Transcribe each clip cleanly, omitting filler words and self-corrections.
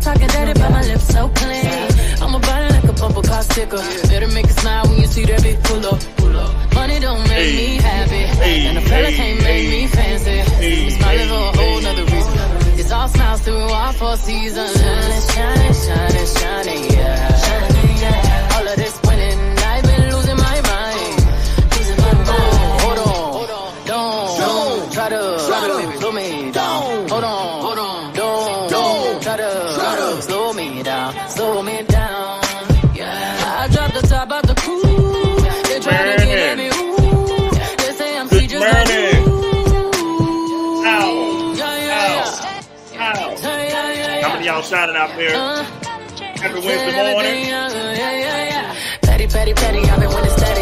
talking dirty, but my lips so clean. I'm a body like a bumper car sticker. Better make a smile when you see that big pull up. Money don't make me happy, and a fella can't make me fancy. We smiling for a whole nother reason. It's all smiles through all 4 seasons. Shining, shining, shining, shining, yeah. Shining, yeah. All of this winning, I've been losing my mind. Losing my mind. Hold on, don't try to slow me down. Hold on, don't try to slow me down. Yeah, I dropped the top of the coupe. They try to get at me. Ooh, they say I'm sweet just like you. How many of y'all shining out there? Happy Wednesday morning. Petty, petty, petty, I've been winning steady.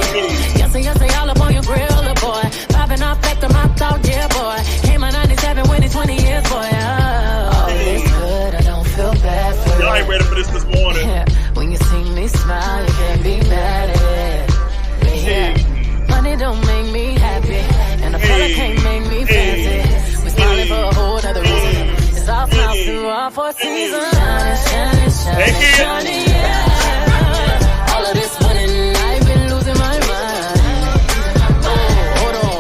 Yes, all up on your grill, boy. Popping off back to my thought, yeah, boy. Came on 97 when it's 20 years, boy. Oh, it's good, I don't feel bad for y'all ain't ready for this morning. Yeah. When you see me smile, you can't be mad at it. Yeah. Money don't make me happy, and a fella can't make me fancy. We smiling for a whole other reason. It's all smiles through all 4 seasons. Shining, shining, shining, shining, yeah. All of this winning, I've been losing my mind. Hold on.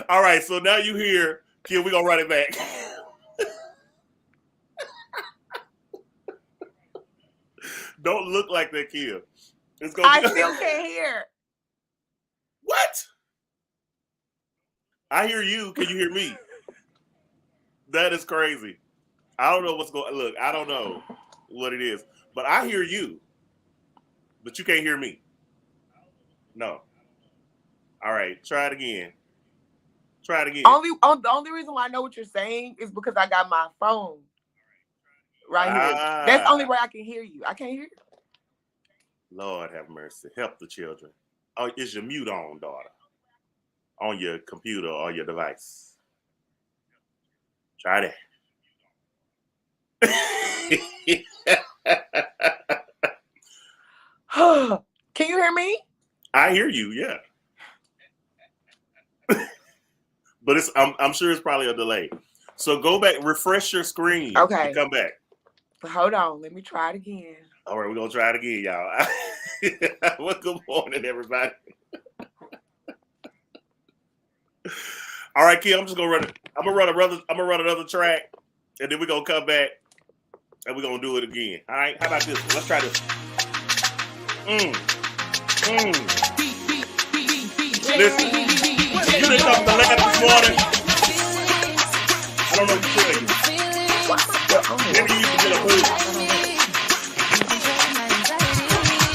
All right, so now you hear, kid, we're going to run it back. Don't look like that, kid. It's gonna I still can't hear. What? I hear you. Can you hear me? That is crazy. I don't know what's going on. Look, I don't know what it is, but I hear you. But you can't hear me. No. All right, try it again. Try it again. The only reason why I know what you're saying is because I got my phone right here. That's the only way I can hear you. I can't hear you. Lord have mercy. Help the children. Oh, is your mute on, daughter? On your computer or your device. Try that. Can you hear me? I hear you, yeah. But I'm sure it's probably a delay. So go back, refresh your screen. Okay. And come back. Hold on, let me try it again. All right, we're gonna try it again, y'all. Well, good morning, everybody. All right, kid, I'm gonna run another track, and then we're gonna come back and we're gonna do it again. All right, how about this? Let's try this. Listen, you didn't come to the lab this morning. I don't know what to tell you. Maybe you can get a boost.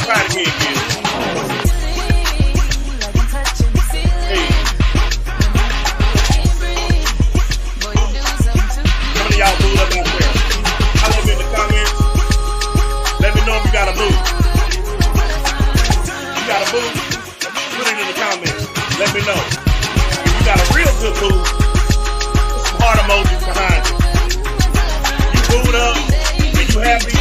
Try it again, kid. Hey. Some of y'all booed up out there. I want you in the comments. Let me know if you got a boost. You got a boost? Put it in the comments. Let me know. If you got a real good boost, put some heart emojis behind it. You booed up and you happy.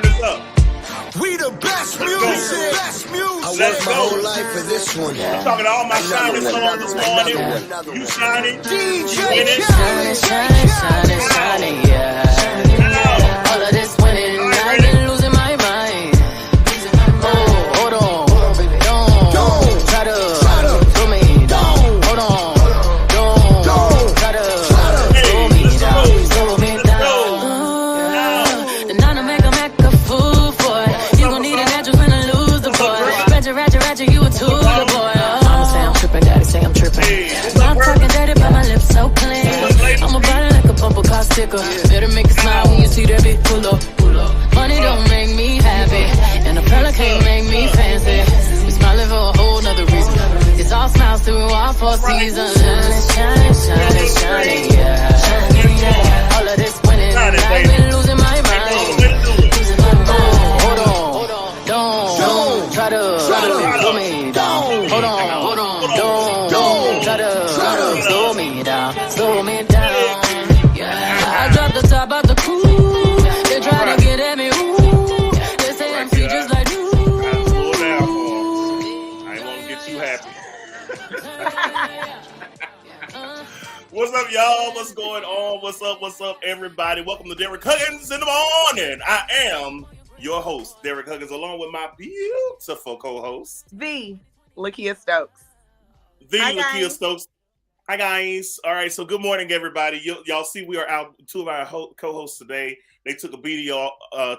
turn this up. We the best music. Best music. I Let's worked my go. whole life for this one. I'm talking to all my shining souls this morning. You shining? DJ Shining, yeah. All of this winning, I've been losing my mind. Oh, hold on, don't try to throw me down. Hold on, don't try to throw me down. The nana make a fool for it. You gon' need an actress when I lose the boy. Ratchet, you a tool, the boy. Mama say I'm tripping, daddy say I'm tripping. I'm talking dirty, but my lips so clean. I'm a body like a bumper car sticker. Better make a smile when you see that big pull up. Money don't make me happy, and a fella can't make me fancy. We smiling for a whole nother reason. It's all smiles through all 4 seasons. Shining, yeah. All of this winning, I've been losing my mind. Hold on, don't try to throw me down. Hold on, don't try to slow me down. Yeah, I dropped the top out the coupe. They try to get at me. Ooh, they say I'm sweet just like you. Slow down, boy. I ain't want to get too happy. What's up, y'all? What's going on? What's up, everybody? Welcome to Derrick Huggins in the morning. I am your host, Derrick Huggins, along with my beautiful co-host, the Lakia Stokes. Hi, Lakia Stokes. Hi, guys. All right, so good morning, everybody. Y'all see we are out, 2 of our co-hosts today. They took a video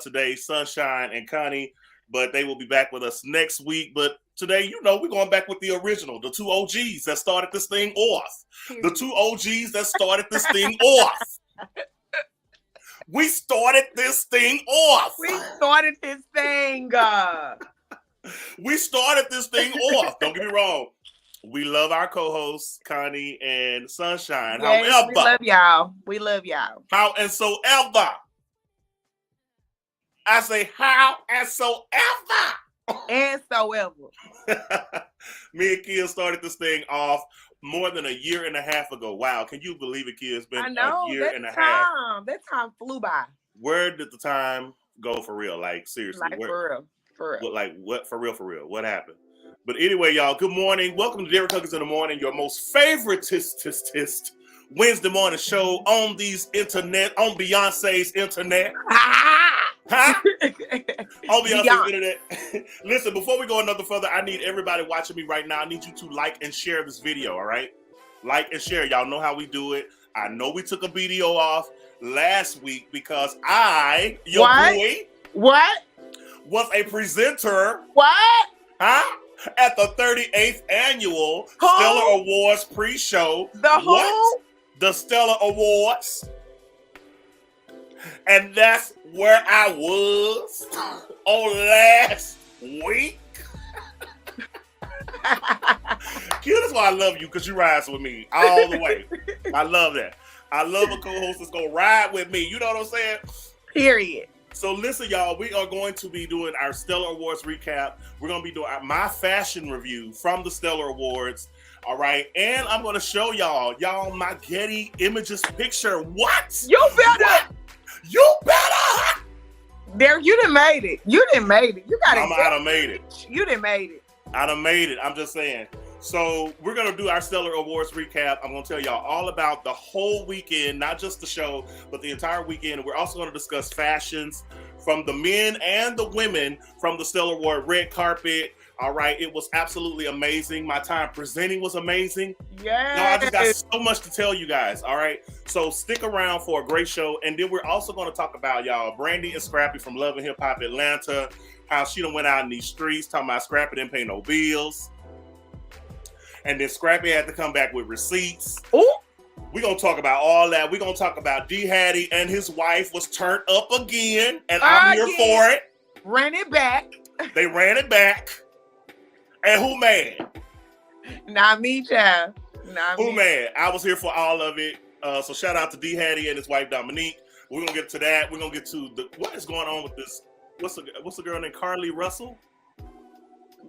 today, Sunshine and Connie, but they will be back with us next week. But today, we're going back with the original, the 2 OGs that started this thing off. The 2 OGs that started this thing off. We started this thing off. We started this thing. We started this thing off. Don't get me wrong. We love our co-hosts, Connie and Sunshine. Yes, However, we love y'all. Howsoever, I say me and Kia started this thing off more than a year and a half ago. Wow, can you believe it, Kia? It's been a year and a half. That time flew by. Where did the time go for real? Like, seriously. Like, for real. Like, what? For real? What happened? But anyway, y'all, good morning. Welcome to Derrick Huggins in the Morning, your most favorite Wednesday morning show on these internet, on Beyonce's internet. Huh? On Beyonce's internet. Listen, before we go another further, I need everybody watching me right now. I need you to like and share this video, all right? Like and share. Y'all know how we do it. I know we took a video off last week because your boy, was a presenter. What? Huh? At the 38th annual Stellar Awards pre-show. The Stellar Awards. And that's where I was on last week. Kid, that's why I love you, because you ride with me all the way. I love that. I love a co-host that's going to ride with me. You know what I'm saying? Period. So listen, y'all, we are going to be doing our Stellar Awards recap. We're going to be doing my fashion review from the Stellar Awards. All right. And I'm going to show y'all my Getty Images picture. What? You better. What? You better. Derrick, you done made it. You done made it. You got it. I done made it. You done made it. I done made it. I'm just saying. So we're going to do our Stellar Awards recap. I'm going to tell y'all all about the whole weekend, not just the show, but the entire weekend. And we're also going to discuss fashions from the men and the women from the Stellar Award red carpet. All right. It was absolutely amazing. My time presenting was amazing. Yeah. No, I just got so much to tell you guys. All right. So stick around for a great show. And then we're also going to talk about, y'all, Brandi and Scrappy from Love and Hip Hop Atlanta, how she done went out in these streets talking about Scrappy didn't pay no bills. And then Scrappy had to come back with receipts. Ooh. We're going to talk about all that. We're going to talk about D. Hattie and his wife was turned up again. And I'm here for it. Ran it back. They ran it back. And who mad? Not me, child. Who mad? I was here for all of it. So shout out to D. Hattie and his wife, Dominique. We're going to get to that. We're going to get to what is going on with this. What's the girl named Carlee Russell?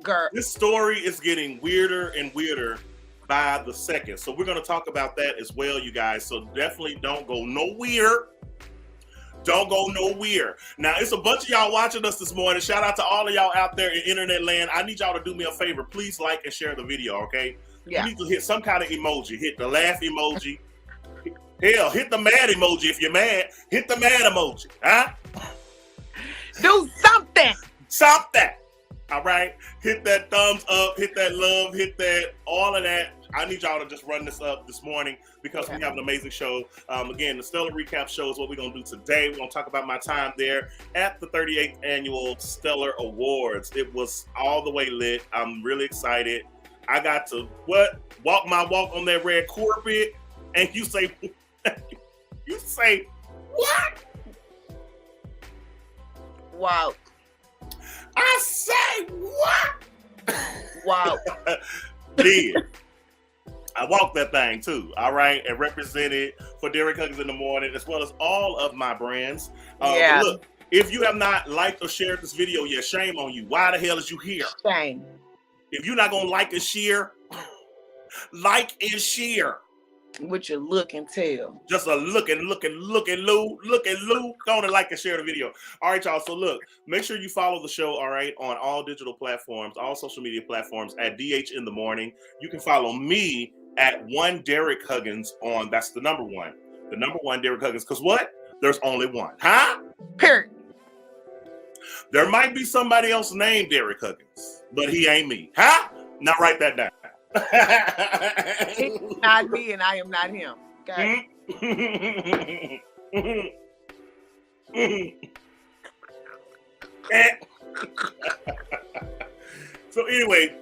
Girl. This story is getting weirder and weirder by the second. So we're going to talk about that as well, you guys. So definitely don't go nowhere. Don't go nowhere. Now, it's a bunch of y'all watching us this morning. Shout out to all of y'all out there in internet land. I need y'all to do me a favor. Please like and share the video, okay? Yeah. You need to hit some kind of emoji. Hit the laugh emoji. Hell, hit the mad emoji if you're mad. Hit the mad emoji, huh? Do something. Something. All right? Hit that thumbs up. Hit that love. Hit that, all of that. I need y'all to just run this up this morning because we have an amazing show. Again, the Stellar Recap show is what we're going to do today. We're going to talk about my time there at the 38th Annual Stellar Awards. It was all the way lit. I'm really excited. I got to, walk my walk on that red carpet, and you say, what? Wow. I say, what? Wow. Did. I walked that thing too, all right, and represented for Derrick Huggins in the Morning, as well as all of my brands. Yeah. Look, if you have not liked or shared this video yet, shame on you. Why the hell is you here? Shame. If you're not gonna like and share, like and share. With your look and tell. Just a look at Lou. Go on and like and share the video. All right, y'all. So look, make sure you follow the show, all right, on all digital platforms, all social media platforms at DH in the Morning. You can follow me at one Derrick Huggins on, that's the number one. The number one Derrick Huggins. Because what? There's only one. Huh? Period. There might be somebody else named Derrick Huggins, but he ain't me. Huh? Now write that down. He's not me and I am not him. Okay. So anyway,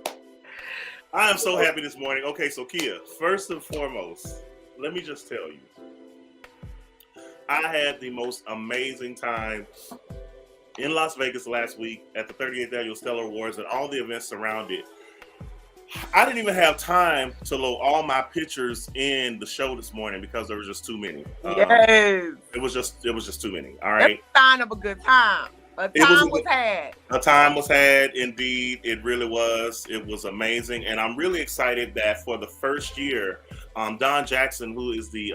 I am so happy this morning. Okay, so Kia, first and foremost, let me just tell you, I had the most amazing time in Las Vegas last week at the 38th Annual Stellar Awards and all the events surrounded. I didn't even have time to load all my pictures in the show this morning because there was just too many. Yes. It was just too many. All right. That's a sign of a good time. A time was had. A time was had, indeed. It really was. It was amazing. And I'm really excited that for the first year, Don Jackson, who is the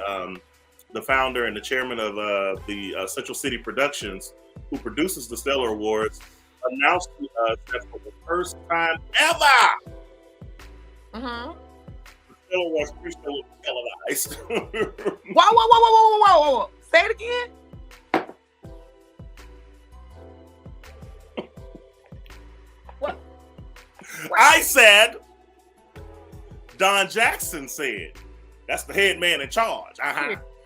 founder and the chairman of the Central City Productions, who produces the Stellar Awards, announced to us that for the first time ever, Mm-hmm. the Stellar Awards pre-show will be televised. Whoa. Say it again. What? I said, Don Jackson said, that's the head man in charge.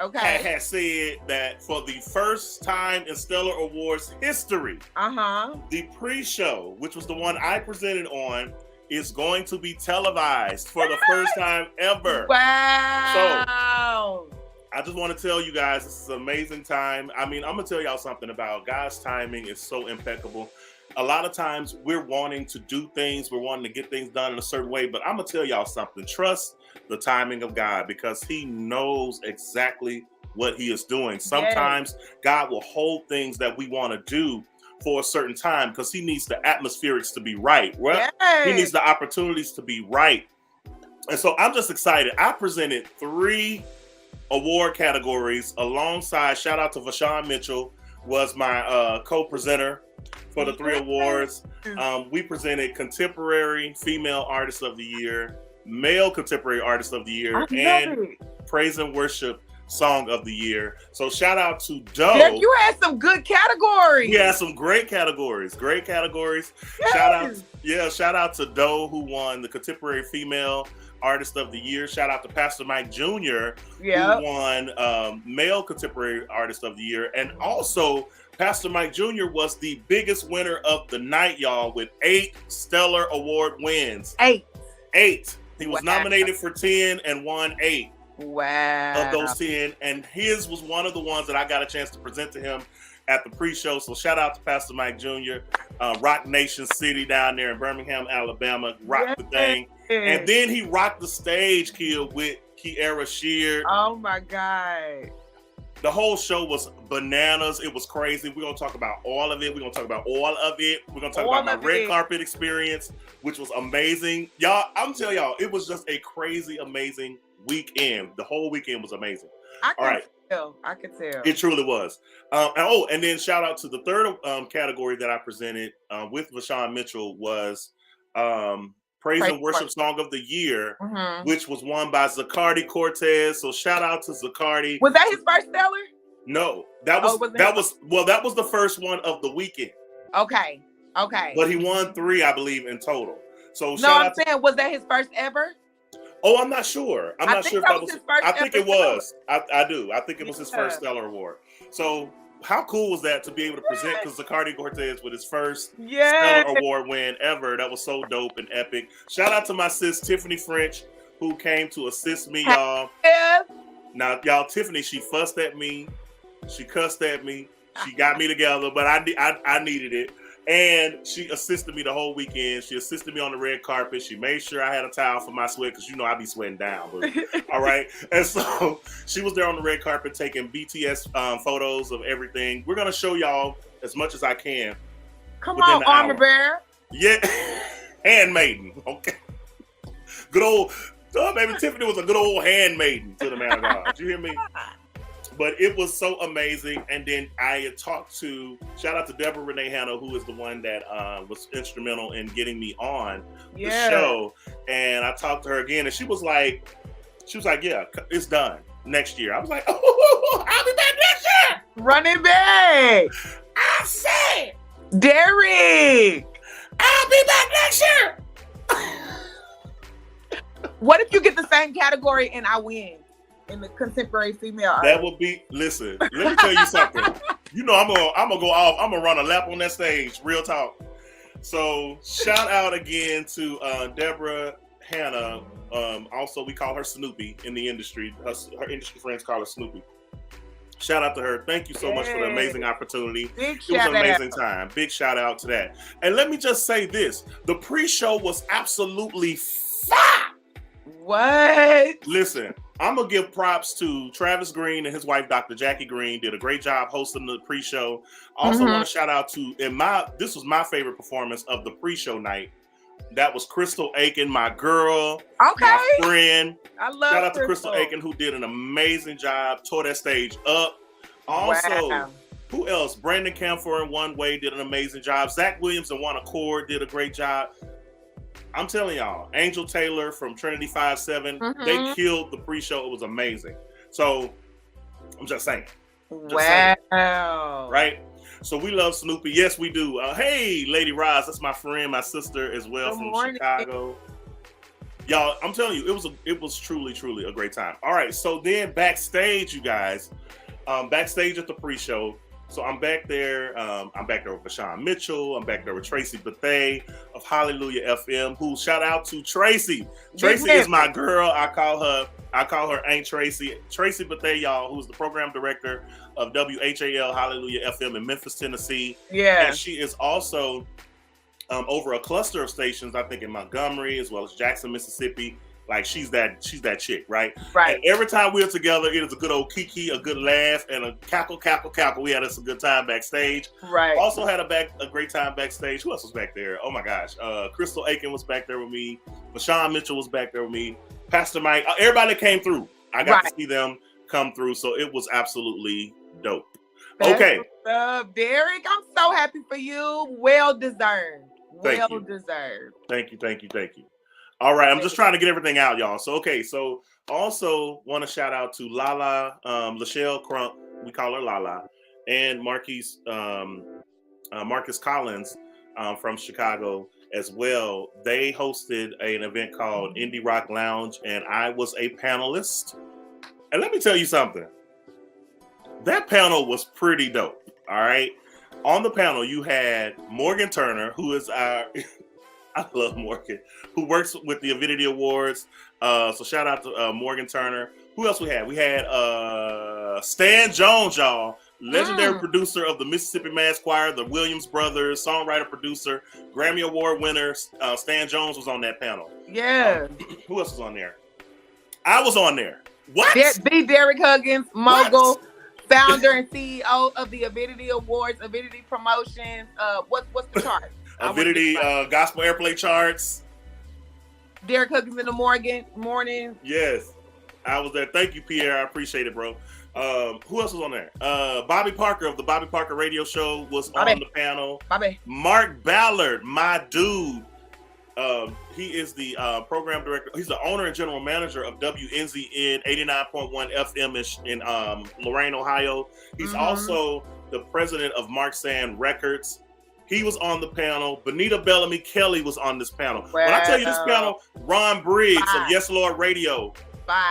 Okay. Had said that for the first time in Stellar Awards history, the pre-show, which was the one I presented on, is going to be televised for the first time ever. Wow. So I just want to tell you guys, this is an amazing time. I mean, I'm going to tell y'all something about God's timing is so impeccable. A lot of times we're wanting to do things, we're wanting to get things done in a certain way, but I'm going to tell y'all something. Trust the timing of God because he knows exactly what he is doing. Sometimes God will hold things that we want to do for a certain time because he needs the atmospherics to be right. He needs the opportunities to be right. And so I'm just excited. I presented 3 award categories alongside, shout out to Vashawn Mitchell, was my co-presenter for the 3 awards. We presented Contemporary Female Artist of the Year, Male Contemporary Artist of the Year, and Praise and Worship Song of the Year. So shout out to Doe. Yeah, you had some good categories. We had some great categories. Yes. Shout out to Doe, who won the Contemporary Female Artist of the Year. Shout out to Pastor Mike Jr., who won Male Contemporary Artist of the Year. And also, Pastor Mike Jr. was the biggest winner of the night, y'all, with 8 Stellar Award wins. 8. He was nominated for 10 and won 8. Wow. Of those 10, and his was one of the ones that I got a chance to present to him at the pre-show. So shout out to Pastor Mike Jr., Rock Nation City down there in Birmingham, Alabama, rocked the thing. And then he rocked the stage, Kill, with Kiara Sheard. Oh my God. The whole show was bananas. It was crazy. We're going to talk about all of it. We're going to talk about my red carpet experience, which was amazing. Y'all, I'm telling y'all, it was just a crazy, amazing weekend. The whole weekend was amazing. All right. tell. I could tell. It truly was. And then shout out to the third category that I presented with Vashawn Mitchell was Praise and Worship Song of the Year, which was won by Zacardi Cortez. So shout out to Zacardi. Was that his first stellar? No, that was the first one of the weekend. Okay. But he won 3, I believe, in total. So I'm saying, was that his first ever? Oh, I'm not sure. I'm not sure if that was his first. I think it was. I do. I think it was his first stellar award. So how cool was that to be able to present? Because Zacardi Cortez with his first stellar award win ever. That was so dope and epic. Shout out to my sis Tiffany French, who came to assist me, y'all. Now, y'all, Tiffany, she fussed at me, she cussed at me, she got me together, but I needed it. And she assisted me the whole weekend. She assisted me on the red carpet. She made sure I had a towel for my sweat because I be sweating down. All right. And so she was there on the red carpet taking BTS photos of everything. We're going to show y'all as much as I can. Come on, Armor Bear. Yeah. Handmaiden. Okay. Good old, baby Tiffany was a good old handmaiden to the man of God. Did you hear me? But it was so amazing. And then I had talked to, shout out to Deborah Renee Hanna, who is the one that was instrumental in getting me on the show. And I talked to her again, and she was like, yeah, it's done next year. I was like, oh, I'll be back next year. Running back. I said, Derrick, I'll be back next year. What if you get the same category and I win? In the contemporary female art. That would be, listen, let me tell you something. You know, I'm gonna go off. I'm gonna run a lap on that stage. Real talk. So shout out again to Deborah Hanna. Also, we call her Snoopy in the industry. Her industry friends call her Snoopy. Shout out to her. Thank you so much for the amazing opportunity. It was an amazing time. Big shout out to that. And let me just say this. The pre-show was absolutely fire. What? Listen, I'm going to give props to Travis Green and his wife, Dr. Jackie Green. Did a great job hosting the pre-show. Also want to shout out to, this was my favorite performance of the pre-show night. That was Crystal Aiken, my girl, my friend. I love Shout out to Crystal Aiken, who did an amazing job, tore that stage up. Also, who else? Brandon Camphor in One Way did an amazing job. Zach Williams in One Accord did a great job. I'm telling y'all, Angel Taylor from Trinity 5-7, they killed the pre-show. It was amazing. So, I'm just saying. Saying, right? So, we love Snoopy. Yes, we do. Hey, Lady Roz, that's my friend, my sister as well. Good morning. Chicago. Y'all, I'm telling you, it was truly, truly a great time. All right, so then backstage, you guys, backstage at the pre-show, so I'm back there. I'm back there with Vashawn Mitchell. I'm back there with Tracy Bethea of Hallelujah FM. Who shout out to Tracy. Tracy is my girl. I call her Aunt Tracy. Tracy Bethea, y'all, who's the program director of WHAL Hallelujah FM in Memphis, Tennessee. Yeah, and she is also over a cluster of stations. I think in Montgomery as well as Jackson, Mississippi. Like she's that chick, right? Right. And every time we're together, it is a good old kiki, a good laugh, and a cackle. We had us a good time backstage. Right. Also had a great time backstage. Who else was back there? Oh my gosh. Crystal Aiken was back there with me. Vashawn Mitchell was back there with me. Pastor Mike. Everybody that came through. I got to see them come through. So it was absolutely dope. Okay. Derrick, I'm so happy for you. Well deserved. Well deserved. Thank you. All right, I'm just trying to get everything out, y'all. So, okay, so also want to shout out to Lala, Lachelle Crump, we call her Lala, and Marcus Collins from Chicago as well. They hosted an event called Indie Rock Lounge, and I was a panelist. And let me tell you something. That panel was pretty dope, all right? On the panel, you had Morgan Turner, who is our... I love Morgan, who works with the Avidity Awards. So shout out to Morgan Turner. Who else we had? We had Stan Jones, y'all. Legendary producer of the Mississippi Mass Choir, the Williams Brothers, songwriter, producer, Grammy Award winner. Stan Jones was on that panel. Yeah. Who else was on there? I was on there. What? The Derrick Huggins, mogul, founder and CEO of the Avidity Awards, Avidity Promotions. What's the chart? Avidity gospel airplay charts. Derrick Huggins in the morning. Yes, I was there. Thank you, Pierre. I appreciate it, bro. Who else was on there? Bobby Parker of the Bobby Parker Radio Show was on the panel. Bobby. Mark Ballard, my dude. He is the program director. He's the owner and general manager of WNZN 89.1 FM in Lorain, Ohio. He's also the president of Mark Sand Records. He was on the panel. Benita Bellamy Kelly was on this panel. Wow. When I tell you this panel, Ron Briggs of Yes Lord Radio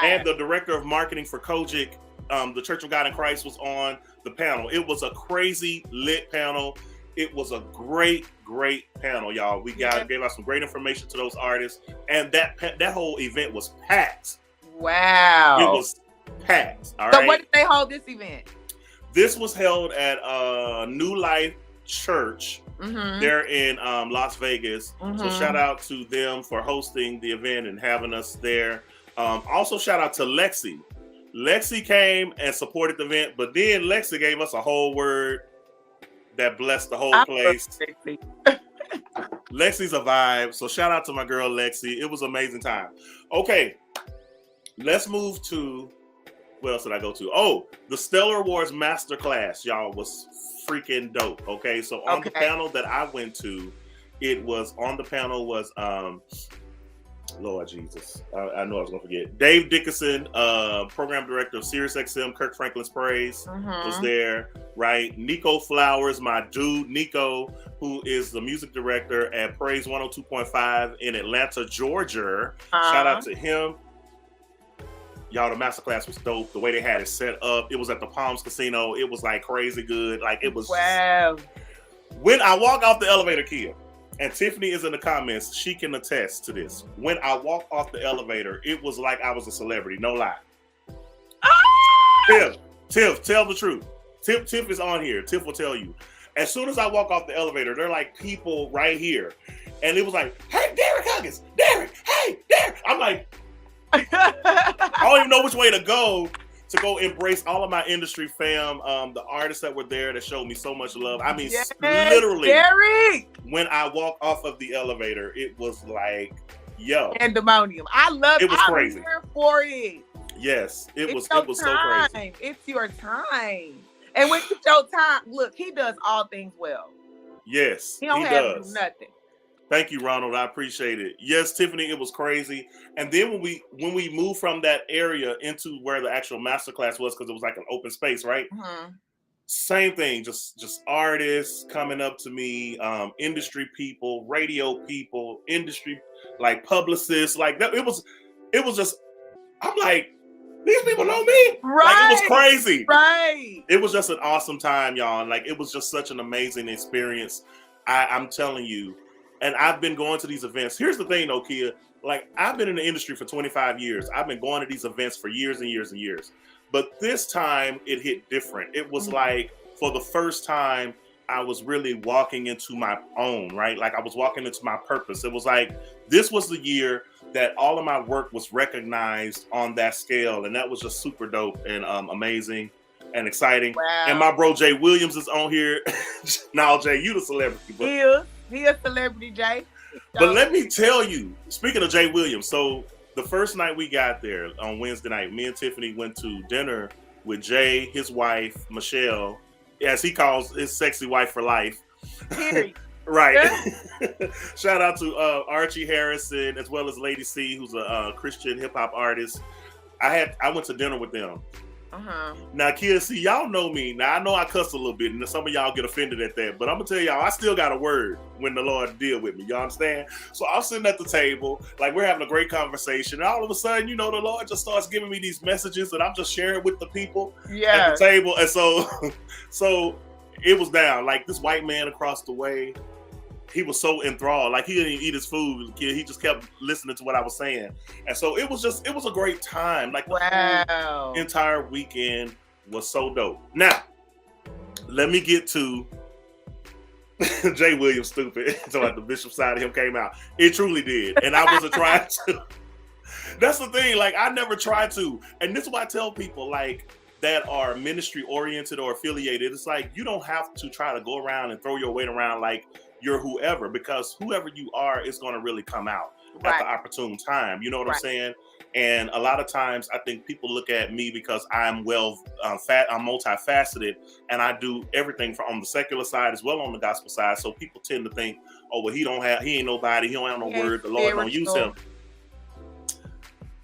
and the director of marketing for Kojic, the Church of God in Christ, was on the panel. It was a crazy lit panel. It was a great panel, y'all. We gave out some great information to those artists, and that whole event was packed. Wow, it was packed. All so right. What did they hold this event? This was held at New Life Church. They're in Las Vegas. So shout out to them for hosting the event and having us there. Also shout out to Lexi. Lexi came and supported the event, but then Lexi gave us a whole word that blessed the whole place. Lexi's a vibe. So shout out to my girl Lexi. It was an amazing time. Okay, let's move to, what else did I go to? Oh, the Stellar Wars Masterclass, y'all, was freaking dope. Okay, so on the panel that I went to, Lord Jesus, I know I was gonna forget. Dave Dickinson, program director of SiriusXM, Kirk Franklin's Praise, was there, right? Nico Flowers, my dude, Nico, who is the music director at Praise 102.5 in Atlanta, Georgia. Shout out to him. Y'all, the masterclass was dope. The way they had it set up, it was at the Palms Casino. It was like crazy good. Like it was. Wow. When I walk off the elevator, Kia, and Tiffany is in the comments, she can attest to this. When I walked off the elevator, it was like I was a celebrity. No lie. Tiff, tell the truth. Tiff is on here. Tiff will tell you. As soon as I walk off the elevator, they're like people right here. And it was like, hey, Derrick Huggins, Derrick, hey, Derrick. I'm like, I don't even know which way to go embrace all of my industry fam, the artists that were there that showed me so much love. I mean, literally, Derrick! When I walked off of the elevator, it was like, yo. Pandemonium. I love it. It was crazy. I'm here for it. Yes, it was so crazy. It's your time. And when it's your time, look, he does all things well. Yes, he don't have to do nothing. Thank you, Ronald. I appreciate it. Yes, Tiffany, it was crazy. And then when we moved from that area into where the actual masterclass was, because it was like an open space, right? Same thing, just artists coming up to me, industry people, radio people, industry like publicists, like that. It was just, I'm like, these people know me. Right. Like, it was crazy. Right. It was just an awesome time, y'all. Like, it was just such an amazing experience. I'm telling you. And I've been going to these events. Here's the thing, though, Kia. Like, I've been in the industry for 25 years. I've been going to these events for years and years and years. But this time, it hit different. It was like, for the first time, I was really walking into my own, right? Like, I was walking into my purpose. It was like, this was the year that all of my work was recognized on that scale. And that was just super dope and amazing and exciting. Wow. And my bro, Jay Williams, is on here. Now, Jay, you the celebrity. But He a celebrity, Jay. But let me tell you, speaking of Jay Williams, so the first night we got there on Wednesday night, me and Tiffany went to dinner with Jay, his wife, Michelle, as he calls his sexy wife for life. Right. Shout out to Archie Harrison, as well as Lady C, who's a Christian hip hop artist. I went to dinner with them. Now, kids, see, y'all know me. Now, I know I cuss a little bit, and some of y'all get offended at that, but I'm gonna tell y'all, I still got a word when the Lord deal with me. Y'all understand? So I'm sitting at the table, like we're having a great conversation, and all of a sudden, you know, the Lord just starts giving me these messages that I'm just sharing with the people at the table, and so it was down. Like this white man across the way, he was so enthralled. Like he didn't even eat his food. He just kept listening to what I was saying. And so it was a great time. Like the whole entire weekend was so dope. Now, let me get to Jay Williams stupid. So like the bishop side of him came out. It truly did. And I wasn't trying to. That's the thing. Like I never tried to. And this is why I tell people like that are ministry oriented or affiliated. It's like, you don't have to try to go around and throw your weight around like you're whoever, because whoever you are is going to really come out at the opportune time. You know what I'm saying? And a lot of times I think people look at me because I'm I'm multifaceted, and I do everything from on the secular side as well on the gospel side. So people tend to think, oh, well, he ain't nobody. He don't have no word. The Lord don't use him.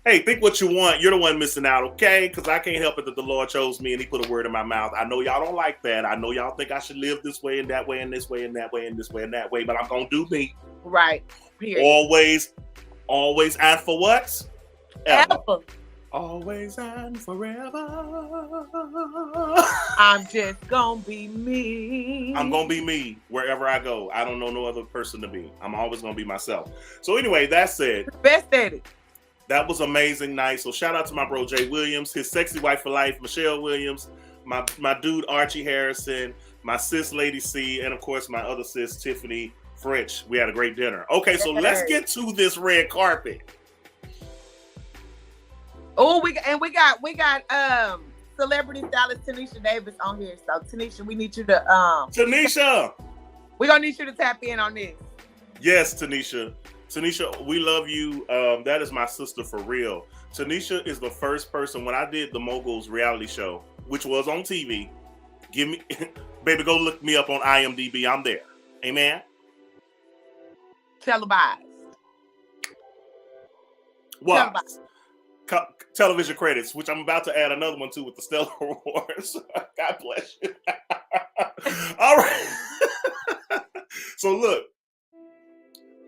Hey, think what you want. You're the one missing out, okay? Because I can't help it that the Lord chose me and he put a word in my mouth. I know y'all don't like that. I know y'all think I should live this way and that way and this way and that way and this way and that way, but I'm going to do me. Right. Period. Always and for what? Ever. Always and forever. I'm just going to be me. I'm going to be me wherever I go. I don't know no other person to be. I'm always going to be myself. So anyway, that said. Best at it. That was amazing night. So shout out to my bro Jay Williams, his sexy wife for life, Michelle Williams, my dude Archie Harrison, my sis Lady C, and of course my other sis Tiffany French. We had a great dinner. Okay, so let's get to this red carpet. Oh, we got celebrity stylist Tanisha Davis on here. So Tanisha, we need you to Tanisha, we're gonna need you to tap in on this. Yes, Tanisha. Tanisha, we love you. That is my sister for real. Tanisha is the first person when I did the Moguls reality show, which was on TV. Baby, go look me up on IMDb. I'm there. Amen. Televised. What? Television credits, which I'm about to add another one to with the Stellar Awards. God bless you. All right. So look.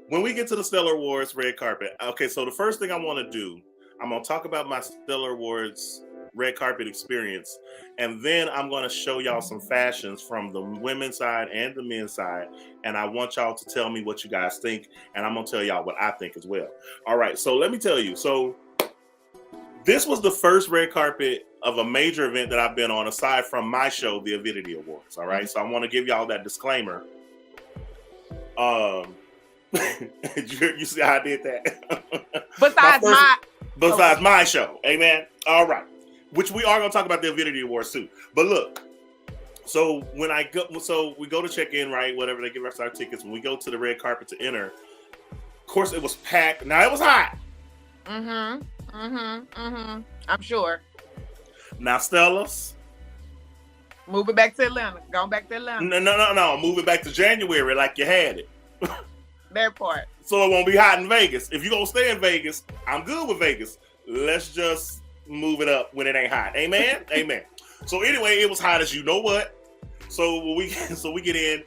When we get to the Stellar Awards red carpet, okay, so the first thing I want to do, I'm going to talk about my Stellar Awards red carpet experience, and then I'm going to show y'all some fashions from the women's side and the men's side, and I want y'all to tell me what you guys think, and I'm going to tell y'all what I think as well. All right, so let me tell you. So this was the first red carpet of a major event that I've been on, aside from my show, the Avidity Awards, all right? So I want to give y'all that disclaimer. You see how I did that? Besides my show, amen. All right, which we are gonna talk about the Avidity Awards too. But look, so when we go to check in, right? Whatever, they give us our tickets. When we go to the red carpet to enter, of course it was packed. Now it was hot. I'm sure. Now Stella's moving back to Atlanta. Going back to Atlanta. No. Moving back to January like you had it. That part. So it won't be hot in Vegas. If you're going to stay in Vegas, I'm good with Vegas. Let's just move it up when it ain't hot. Amen? Amen. So anyway, it was hot as you know what. So we get in.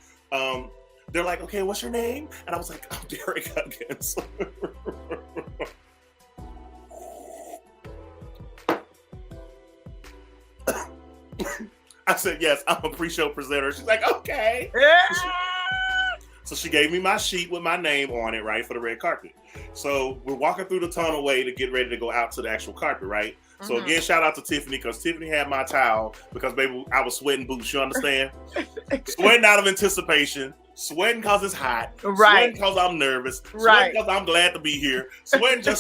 They're like, okay, what's your name? And I was like, I'm Derrick Huggins. I said, yes, I'm a pre-show presenter. She's like, okay. So she gave me my sheet with my name on it, right, for the red carpet. So we're walking through the tunnel way to get ready to go out to the actual carpet, right? So again, shout out to Tiffany, because Tiffany had my towel, because baby, I was sweating boots, you understand? Sweating out of anticipation, sweating because it's hot, sweating because I'm nervous, sweating because I'm glad to be here, sweating, child,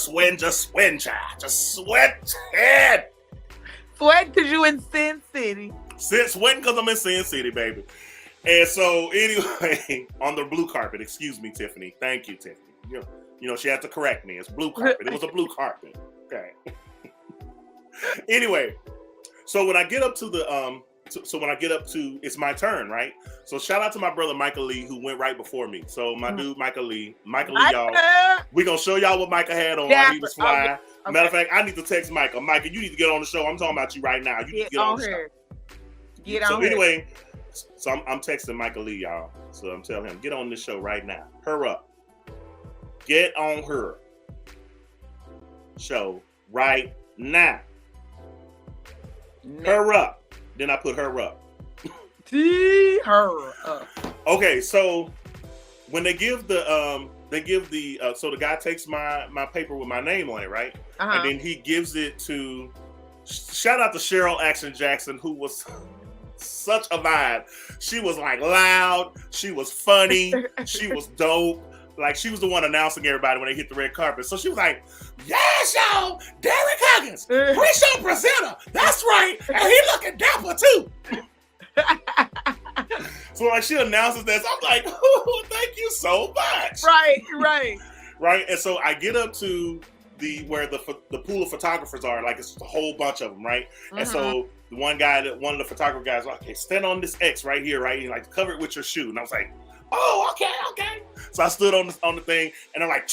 just sweating. Sweating because you in Sin City. Sweating because I'm in Sin City, baby. And so anyway, on the blue carpet, excuse me, Tiffany. Thank you, Tiffany. You know, she had to correct me. It's blue carpet. It was a blue carpet. Okay. Anyway, so when I get up to it's my turn, right? So shout out to my brother Michael Lee, who went right before me. So my dude Michael Lee, y'all. We're gonna show y'all what Micah had on while he was flying. Okay. Matter of fact, I need to text Micah. Micah, you need to get on the show. I'm talking about you right now. You need to get on the show. Get on. So anyway. So I'm texting Michael Lee, y'all. So I'm telling him, get on this show right now. Her up. Get on her show right now. Her up. Then I put her up. Her up. Okay, so when they give so the guy takes my paper with my name on it, right? And then he gives it to, shout out to Cheryl Action Jackson, who was such a vibe. She was like loud. She was funny. She was dope. Like she was the one announcing everybody when they hit the red carpet. So she was like, "Yes, y'all, Derrick Huggins, pre-show presenter. That's right, and he looking dapper too." So like she announces this, I'm like, oh, thank you so much. Right. And so I get up to where the pool of photographers are, like it's a whole bunch of them, right? And so the one of the photographer guys, like, okay, stand on this X right here, right? And like cover it with your shoe. And I was like, oh, okay. So I stood on the thing, and I'm like,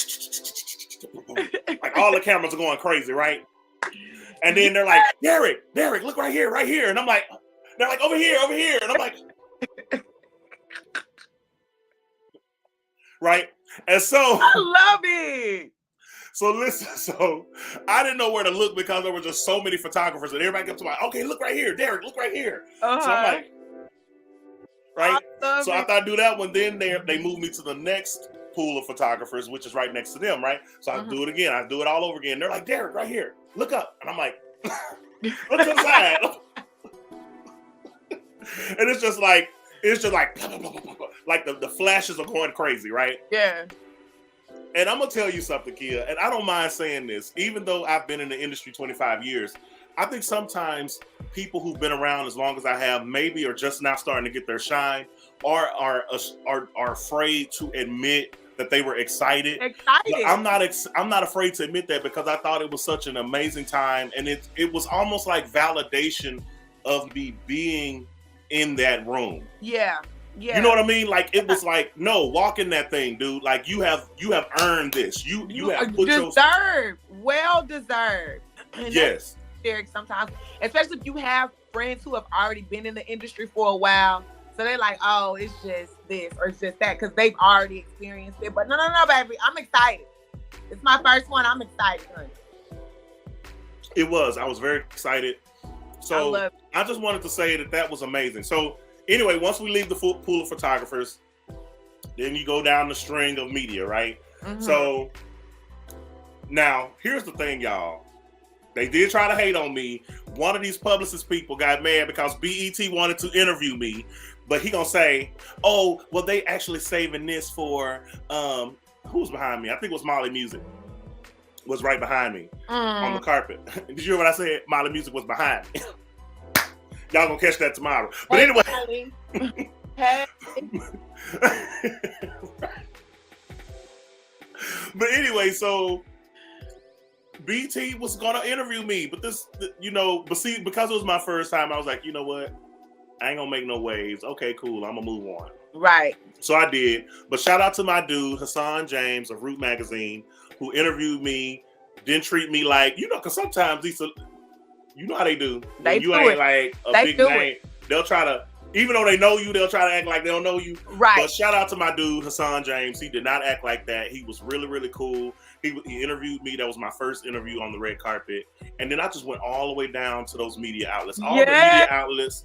like all the cameras are going crazy, right? And then they're like, Derrick, look right here. And I'm like, they're like, over here. And I'm like, right? And so I love it. So listen, so I didn't know where to look because there were just so many photographers, and everybody kept saying, okay, look right here, Derrick, look right here. So I'm like, right? So after I do that one, then they move me to the next pool of photographers, which is right next to them, right? So I do it again. I do it all over again. They're like, Derrick, right here, look up. And I'm like, look to the side. And it's just like the flashes are going crazy, right? Yeah. And I'm going to tell you something, Kia, and I don't mind saying this, even though I've been in the industry 25 years, I think sometimes people who've been around as long as I have maybe are just now starting to get their shine or are afraid to admit that they were excited. But I'm not afraid to admit that because I thought it was such an amazing time, and it was almost like validation of me being in that room. Yeah. Yeah. You know what I mean? Like it was like, no, walk in that thing, dude. Like you have earned this. You have put well deserved. And yes. Derrick, sometimes, especially if you have friends who have already been in the industry for a while, so they're like, oh, it's just this or it's just that because they've already experienced it. But no, baby, I'm excited. It's my first one. I'm excited, honey. It was. I was very excited. So I just wanted to say that was amazing. So. Anyway, once we leave the pool of photographers, then you go down the string of media, right? So now, here's the thing, y'all. They did try to hate on me. One of these publicist people got mad because BET wanted to interview me, but he gonna say, oh, well, they actually saving this for, who's behind me? I think it was Molly Music was right behind me on the carpet. Did you hear what I said? Molly Music was behind me. Y'all gonna catch that tomorrow. But anyway. But anyway, so BT was gonna interview me, but because it was my first time, I was like, you know what? I ain't gonna make no waves. Okay, cool. I'm gonna move on. Right. So I did. But shout out to my dude, Hassan James of Root Magazine, who interviewed me, didn't treat me like, because sometimes these you know how they do. When you ain't like a big name, they'll try to, even though they know you, they'll try to act like they don't know you. Right. But shout out to my dude, Hassan James. He did not act like that. He was really, really cool. He interviewed me. That was my first interview on the red carpet. And then I just went all the way down to those media outlets. All the media outlets,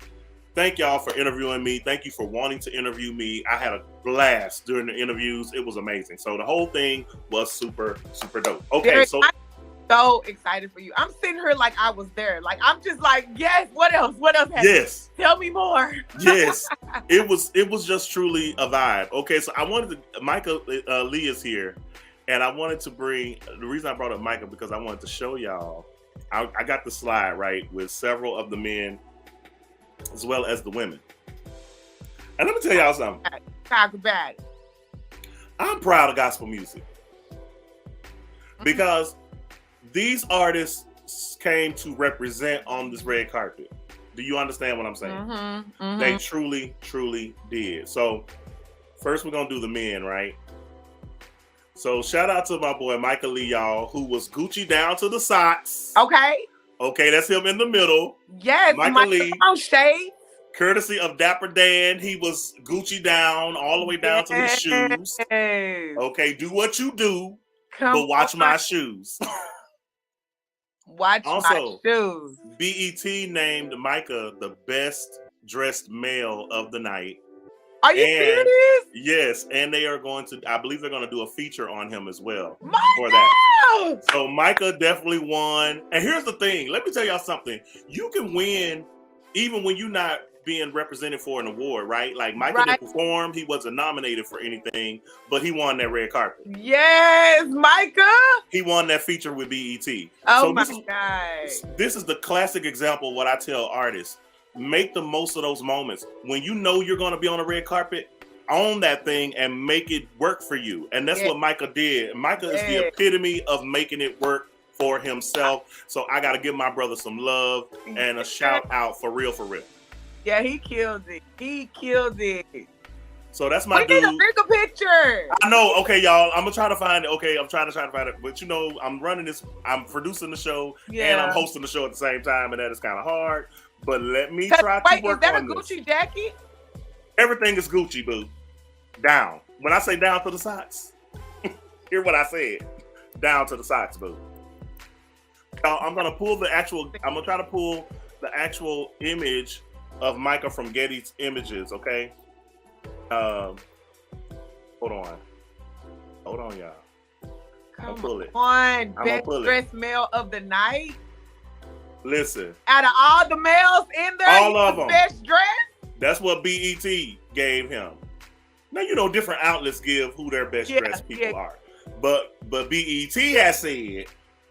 thank y'all for interviewing me. Thank you for wanting to interview me. I had a blast during the interviews. It was amazing. So the whole thing was super, super dope. Okay, so so excited for you. I'm sitting here like I was there. Like I'm just like, yes, what else? What else happened? Yes. Tell me more. Yes. It was just truly a vibe. Okay, so I wanted to, Micah Lee is here, and I wanted to bring, the reason I brought up Micah because I wanted to show y'all, I got the slide, right, with several of the men as well as the women. And let me tell y'all something. Talk about it. I'm proud of gospel music because these artists came to represent on this red carpet. Do you understand what I'm saying? They truly, truly did. So first we're going to do the men, right? So shout out to my boy, Micah Lee, y'all, who was Gucci down to the socks. Okay, that's him in the middle. Yes, Micah Lee. Shade. Courtesy of Dapper Dan, he was Gucci down all the way down to his shoes. Okay, do what you do, but watch my shoes. Watch also, my shoes. BET named Micah the best dressed male of the night. Are you serious? Yes, and they are going to, I believe they're going to do a feature on him as well for that. So Micah definitely won. And here's the thing. Let me tell y'all something. You can win even when you're not being represented for an award, right? Like Micah didn't perform. He wasn't nominated for anything, but he won that red carpet. Yes, Micah. He won that feature with BET. Oh, so my God. This is the classic example of what I tell artists. make the most of those moments. When you know you're going to be on the red carpet, own that thing and make it work for you. And that's what Micah did. Micah is the epitome of making it work for himself. So I got to give my brother some love and a shout out for real, for real. Yeah, he killed it. He killed it. So that's my dude. We need a bigger picture. I know. Okay, y'all. I'm gonna try to find it. Okay, I'm trying to find it. But you know, I'm running this. I'm producing the show and I'm hosting the show at the same time, and that is kind of hard. But let me try to work on this. Is that a Gucci jacket? Everything is Gucci, boo. Down. When I say down to the socks, hear what I said. Down to the socks, boo. I'm gonna pull the actual. I'm gonna try to pull the actual image of Micah from Getty's Images. Okay. Hold on, y'all. Come on, best dressed male of the night. Listen, out of all the males in there, all of them, best dressed. That's what BET gave him. Now you know different outlets give who their best dressed people are, but BET has said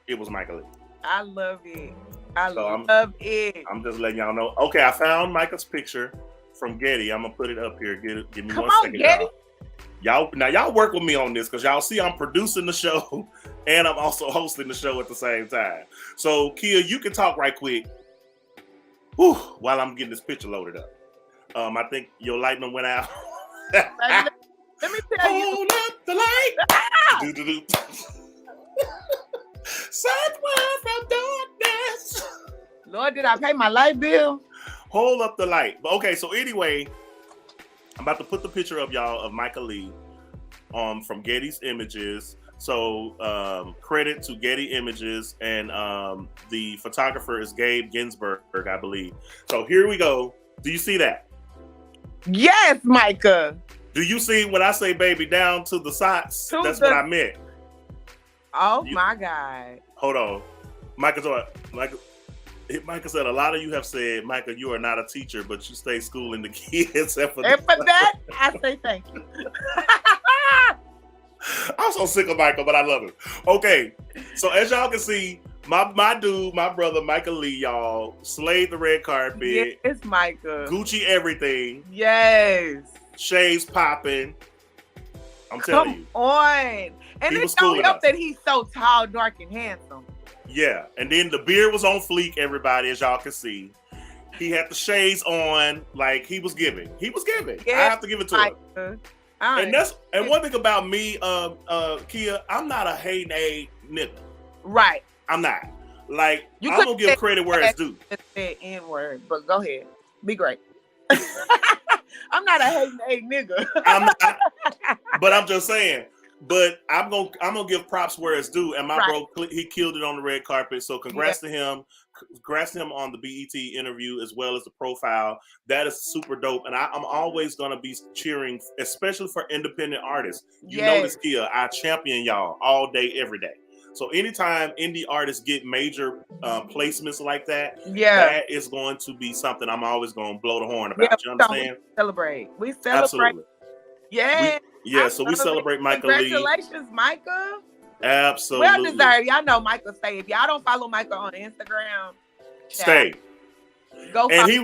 it was Micah Lee. I love it. I love it. I'm just letting y'all know. Okay, I found Micah's picture from Getty. I'm gonna put it up here. Give me 1 second, Getty. Y'all work with me on this because y'all see I'm producing the show and I'm also hosting the show at the same time. So Kia, you can talk right quick while I'm getting this picture loaded up. I think your lightning went out. Let me tell you. Hold up the light. Do. Somewhere from darkness. Lord, did I pay my light bill? Hold up the light. But okay, so anyway, I'm about to put the picture up, y'all, of Micah Lee from Getty's Images. So credit to Getty Images, and the photographer is Gabe Ginsberg, I believe. So here we go. Do you see that? Yes, Micah. Do you see when I say baby down to the socks? That's what I meant. Oh my God. Hold on. Micah said, a lot of you have said, Micah, you are not a teacher, but you stay schooling the kids. And for that, I say thank you. I'm so sick of Micah, but I love him. Okay, so as y'all can see, my dude, my brother, Micah Lee, y'all, slayed the red carpet. Yes, Micah. Gucci everything. Yes. Shades popping. I'm telling you. Come on. And it don't help that he's so tall, dark, and handsome. Yeah, and then the beard was on fleek, everybody, as y'all can see. He had the shades on, like he was giving. Yes, I have to give it to him. And one thing about me, Kia, I'm not a hating nigga. Right. I'm not. Like, I'm gonna give credit where it's due. It's N-word, but go ahead. Be great. I'm not a hating nigga. I'm not, but I'm just saying. But I'm gonna give props where it's due, and my bro, he killed it on the red carpet. So congrats to him. Congrats to him on the BET interview as well as the profile. That is super dope, and I'm always gonna be cheering, especially for independent artists. You know this, Kia. I champion y'all all day, every day. So anytime indie artists get major placements like that, that is going to be something I'm always going to blow the horn about. You understand? We celebrate. Absolutely. Yeah. So we celebrate Micah Lee. Congratulations, Micah. Absolutely. Well deserved. Y'all know Micah stay. If y'all don't follow Micah on Instagram, stay. Go. And he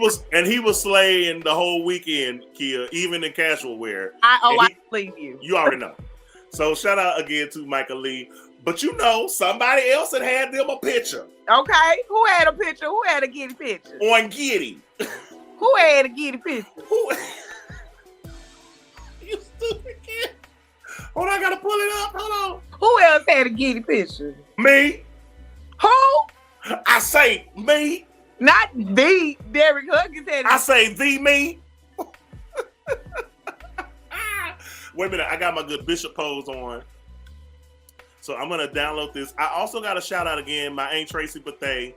was slaying the whole weekend, Kia, even in casual wear. I believe you. You already know. So shout out again to Micah Lee. But you know, somebody else had them a picture. Okay. Who had a picture? Who had a Getty picture? On Getty. Who had a Getty picture? You stupid kid. Hold on, I gotta pull it up. Hold on. Who else had a Getty picture? Me. Who? I say me. Not the Derrick Huggins had. I say the me. Wait a minute, I got my good Bishop pose on. So I'm gonna download this. I also got a shout out again, my Aunt Tracy Bethea,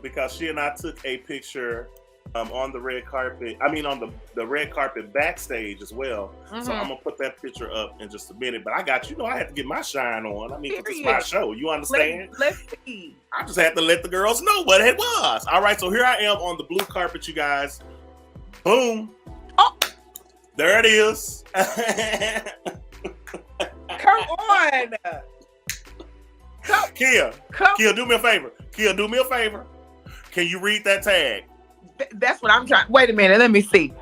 because she and I took a picture on the red carpet. I mean, on the red carpet backstage as well. Mm-hmm. So I'm gonna put that picture up in just a minute. But I got, I had to get my shine on. I mean, this is my show. You understand? Let's see. I just had to let the girls know what it was. All right, so here I am on the blue carpet, you guys. Boom. Oh, there it is. Come on. Kia, do me a favor. Can you read that tag? That's what I'm trying. Wait a minute, let me see.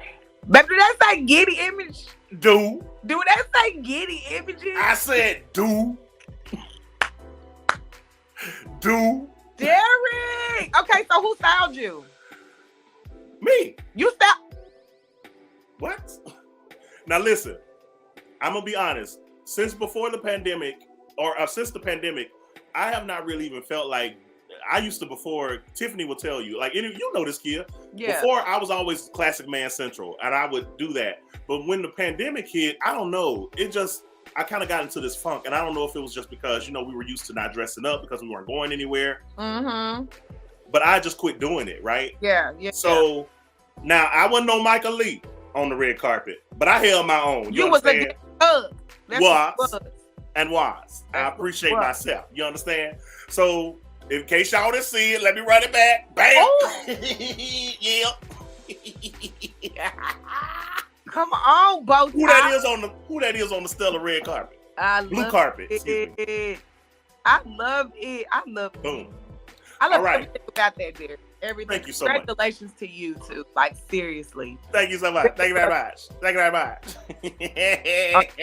But do that say Getty Image? Do that say Getty Images? I said do. Derrick. Okay, so who styled you? Me. You styled. What? Now listen, I'm gonna be honest. Since before the pandemic, or since the pandemic, I have not really even felt like I used to before. Tiffany will tell you, like, you know this, kid. Yeah. Before, I was always classic man central, and I would do that. But when the pandemic hit, I don't know. I kind of got into this funk, and I don't know if it was just because, we were used to not dressing up because we weren't going anywhere. Mm-hmm. But I just quit doing it, right? Yeah. So now I wasn't no Michael Lee on the red carpet, but I held my own. You was understand? Was. I appreciate myself. You understand? So in case y'all didn't see it, let me run it back. Bam. Yeah. Come on, both. Who that is on the stellar red carpet? Blue carpet. I love it. Boom. I love All right. everything about that, Derrick. Everything. Thank you so much. Congratulations to you too. Like, seriously. Thank you so much. Thank you very much.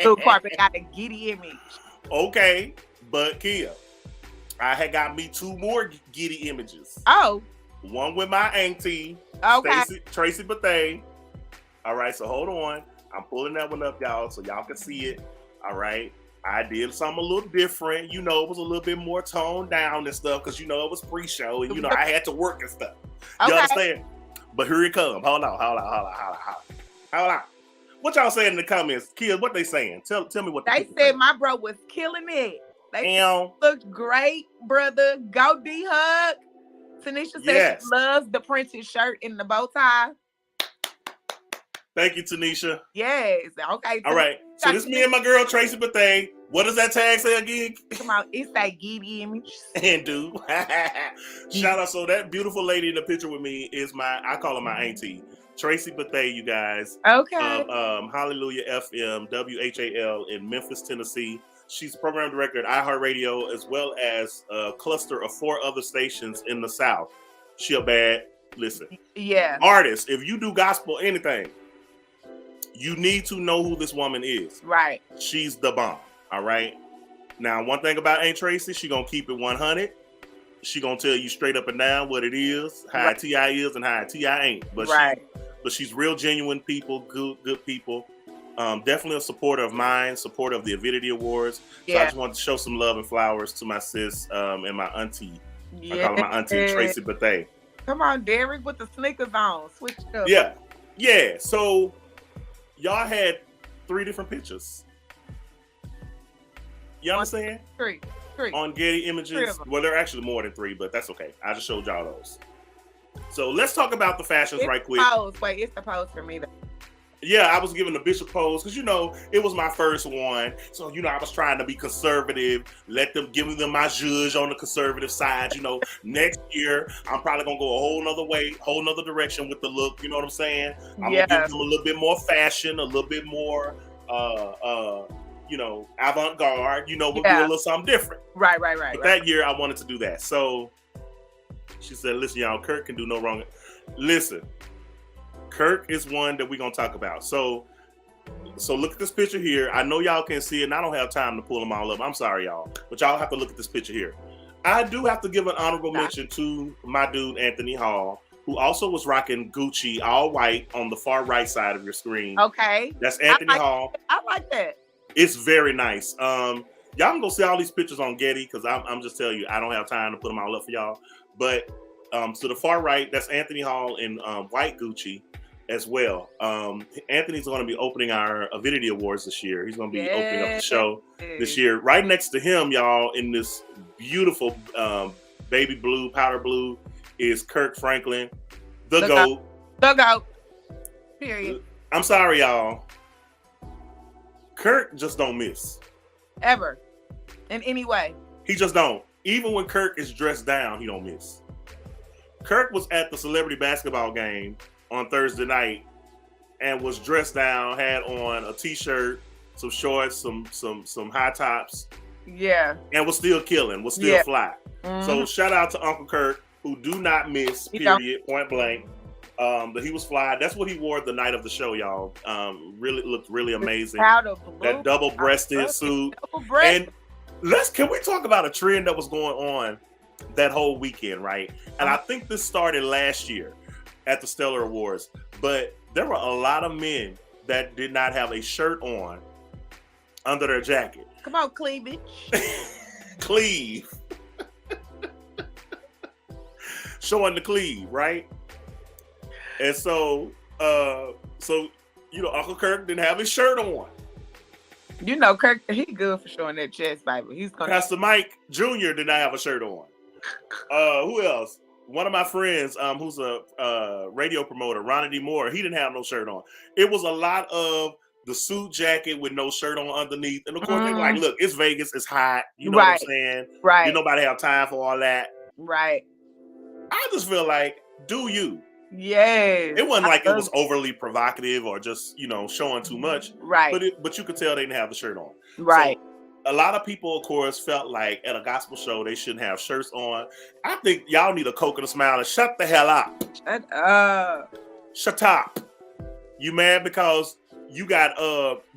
Blue carpet got a Getty Image. Okay, but Kia, I had got me 2 more Getty images. Oh. One with my auntie, Okay. Tracy Bethea. All right, so hold on. I'm pulling that one up, y'all, so y'all can see it. All right. I did something a little different. It was a little bit more toned down and stuff because, it was pre-show and, I had to work and stuff. You understand? But here it comes. Hold on. What y'all saying in the comments? Kids, what they saying? Tell me what they said. My bro was killing it. They looked great, brother. Go D-Hug. Tanisha said she loves the printed shirt and the bow tie. Thank you, Tanisha. Yes. Okay. All right. So this me and my girl Tracy Bethea. What does that tag say again? Come on. It's that Getty Image. And dude. Shout out. So that beautiful lady in the picture with me is I call her my auntie. Tracy Bethea, you guys. Okay. Hallelujah FM, WHAL in Memphis, Tennessee. She's a program director at iHeartRadio, as well as a cluster of 4 other stations in the South. She a bad, listen. Yeah. Artist, if you do gospel anything, you need to know who this woman is. Right. She's the bomb. All right. Now, one thing about Aunt Tracy, she gonna keep it 100. She gonna tell you straight up and down what it is, how a TI is and how a TI ain't. But she's real genuine people, good people. Definitely a supporter of mine, supporter of the Avidity Awards. So I just wanted to show some love and flowers to my sis and my auntie. I call her my auntie Tracy Bethea. Come on, Derrick, with the sneakers on. Switch it up. Yeah. So y'all had 3 different pictures. You understand? 3. On Getty Images. Well, there are actually more than 3, but that's okay. I just showed y'all those. So let's talk about the fashions right quick. Wait, it's the pose for me though. Yeah, I was giving the bishop pose because it was my first one. So I was trying to be conservative, giving them my zhuzh on the conservative side. Next year I'm probably gonna go a whole nother way, whole nother direction with the look. You know what I'm saying? I'm gonna give them a little bit more fashion, a little bit more avant-garde. We'll do a little something different. Right. But that year I wanted to do that. So she said, "Listen, y'all, Kirk can do no wrong." Listen. Kirk is one that we're going to talk about. So look at this picture here. I know y'all can see it, and I don't have time to pull them all up. I'm sorry, y'all. But y'all have to look at this picture here. I do have to give an honorable mention to my dude, Anthony Hall, who also was rocking Gucci all white on the far right side of your screen. Okay. That's Anthony Hall. I like that. It's very nice. Y'all can go see all these pictures on Getty because I'm just telling you, I don't have time to put them all up for y'all. But to the far right, that's Anthony Hall in white Gucci as well. Anthony's going to be opening our Avidity Awards this year. He's going to be opening up the show this year. Right next to him, y'all, in this beautiful baby blue, powder blue, is Kirk Franklin, the GOAT. The GOAT. Period. I'm sorry, y'all. Kirk just don't miss. Ever. In any way. He just don't. Even when Kirk is dressed down, he don't miss. Kirk was at the celebrity basketball game on Thursday night and was dressed down, had on a t-shirt, some shorts, some high tops. Yeah. And was still killing, was still fly. Mm-hmm. So shout out to Uncle Kirk, who do not miss, period, point blank. But he was fly. That's what he wore the night of the show, y'all. Really looked really amazing. That double-breasted suit. And can we talk about a trend that was going on that whole weekend, right? And I think this started last year at the Stellar Awards, but there were a lot of men that did not have a shirt on under their jacket. Come on, cleavage. Cleave. Showing the cleave, right? And so Uncle Kirk didn't have his shirt on. You know, Kirk, he good for showing that chest, baby. He's gonna. Pastor Mike Jr. did not have a shirt on. Who else? One of my friends, who's a radio promoter, Ronnie D. Moore, he didn't have no shirt on. It was a lot of the suit jacket with no shirt on underneath. And of course, they were like, look, it's Vegas, it's hot. You know what I'm saying? Right. You nobody have time for all that. Right. I just feel like, do you? Yes. It wasn't like it was overly provocative or just, showing too much. Right. But you could tell they didn't have the shirt on. Right. So, a lot of people, of course, felt like at a gospel show they shouldn't have shirts on. I think y'all need a Coke and a smile and shut the hell up. Shut up. Shut up. You mad because you got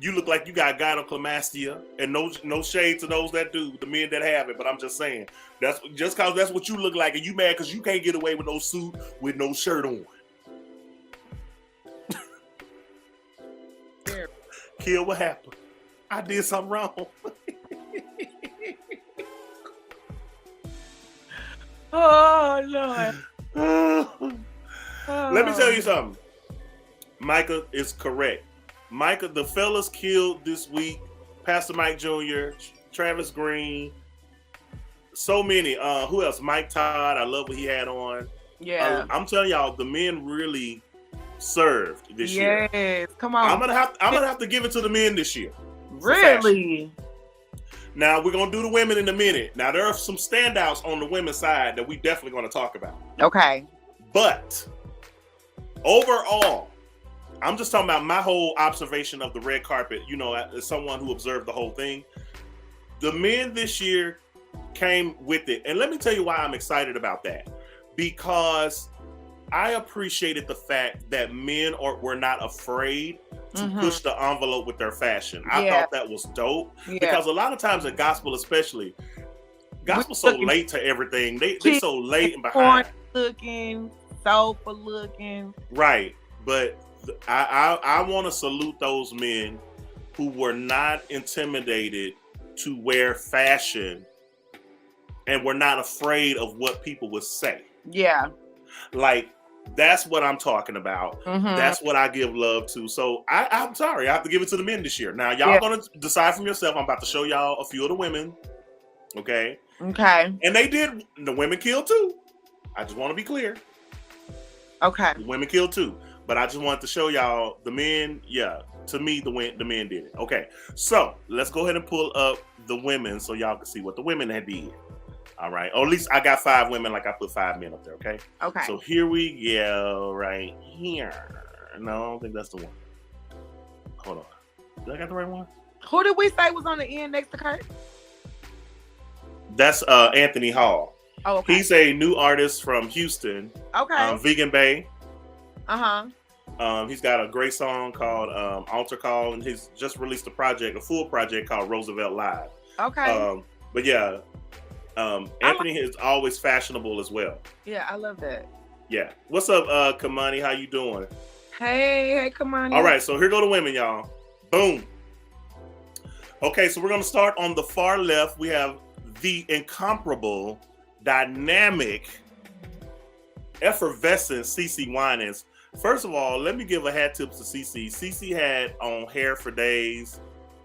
you look like you got gynecomastia, and no shade to those that do, the men that have it, but I'm just saying that's just cause that's what you look like, and you mad because you can't get away with no suit with no shirt on. Kill, what happened? I did something wrong. Oh Lord. Let me tell you something. Micah is correct. Micah, the fellas killed this week. Pastor Mike Jr., Travis Green, so many. Who else? Mike Todd. I love what he had on. Yeah. I'm telling y'all, the men really served this year. Yes. Come on. I'm gonna have to give it to the men this year. Really? Now we're gonna do the women in a minute. Now there are some standouts on the women's side that we definitely gonna talk about. Okay. But overall, I'm just talking about my whole observation of the red carpet, as someone who observed the whole thing. The men this year came with it. And let me tell you why I'm excited about that. Because I appreciated the fact that men were not afraid to push the envelope with their fashion. I thought that was dope. Yeah. Because a lot of times in gospel especially, gospel's so late to everything. They're so late and behind. Looking, soulful looking. Right. But I want to salute those men who were not intimidated to wear fashion and were not afraid of what people would say. Yeah. Like, that's what I'm talking about. That's what I give love to. So I'm sorry, I have to give it to the men this year. Now, y'all going to decide for yourself. I'm about to show y'all a few of the women. Okay? Okay. And the women killed too. I just want to be clear. Okay. The women killed too. But I just wanted to show y'all the men. Yeah, to me, the men did it. Okay, so let's go ahead and pull up the women so y'all can see what the women had did. All right, or at least I got 5 women, like I put 5 men up there. Okay. Okay. So here we go, right here. No, I don't think that's the one. Hold on, did I got the right one? Who did we say was on the end next to Kurt? That's Anthony Hall. Oh, okay. He's a new artist from Houston. Okay. Vegan Bay. Uh-huh. He's got a great song called Altar Call, and he's just released a full project called Roosevelt Live. Okay. But yeah, Anthony is always fashionable as well. Yeah, I love that. Yeah. What's up, Kamani? How you doing? Hey, Kamani. All right, so here go the women, y'all. Boom. Okay, so we're going to start on the far left. We have the incomparable, dynamic, effervescent CeCe Winans. First of all, let me give a hat tip to CeCe. CeCe had on hair for days,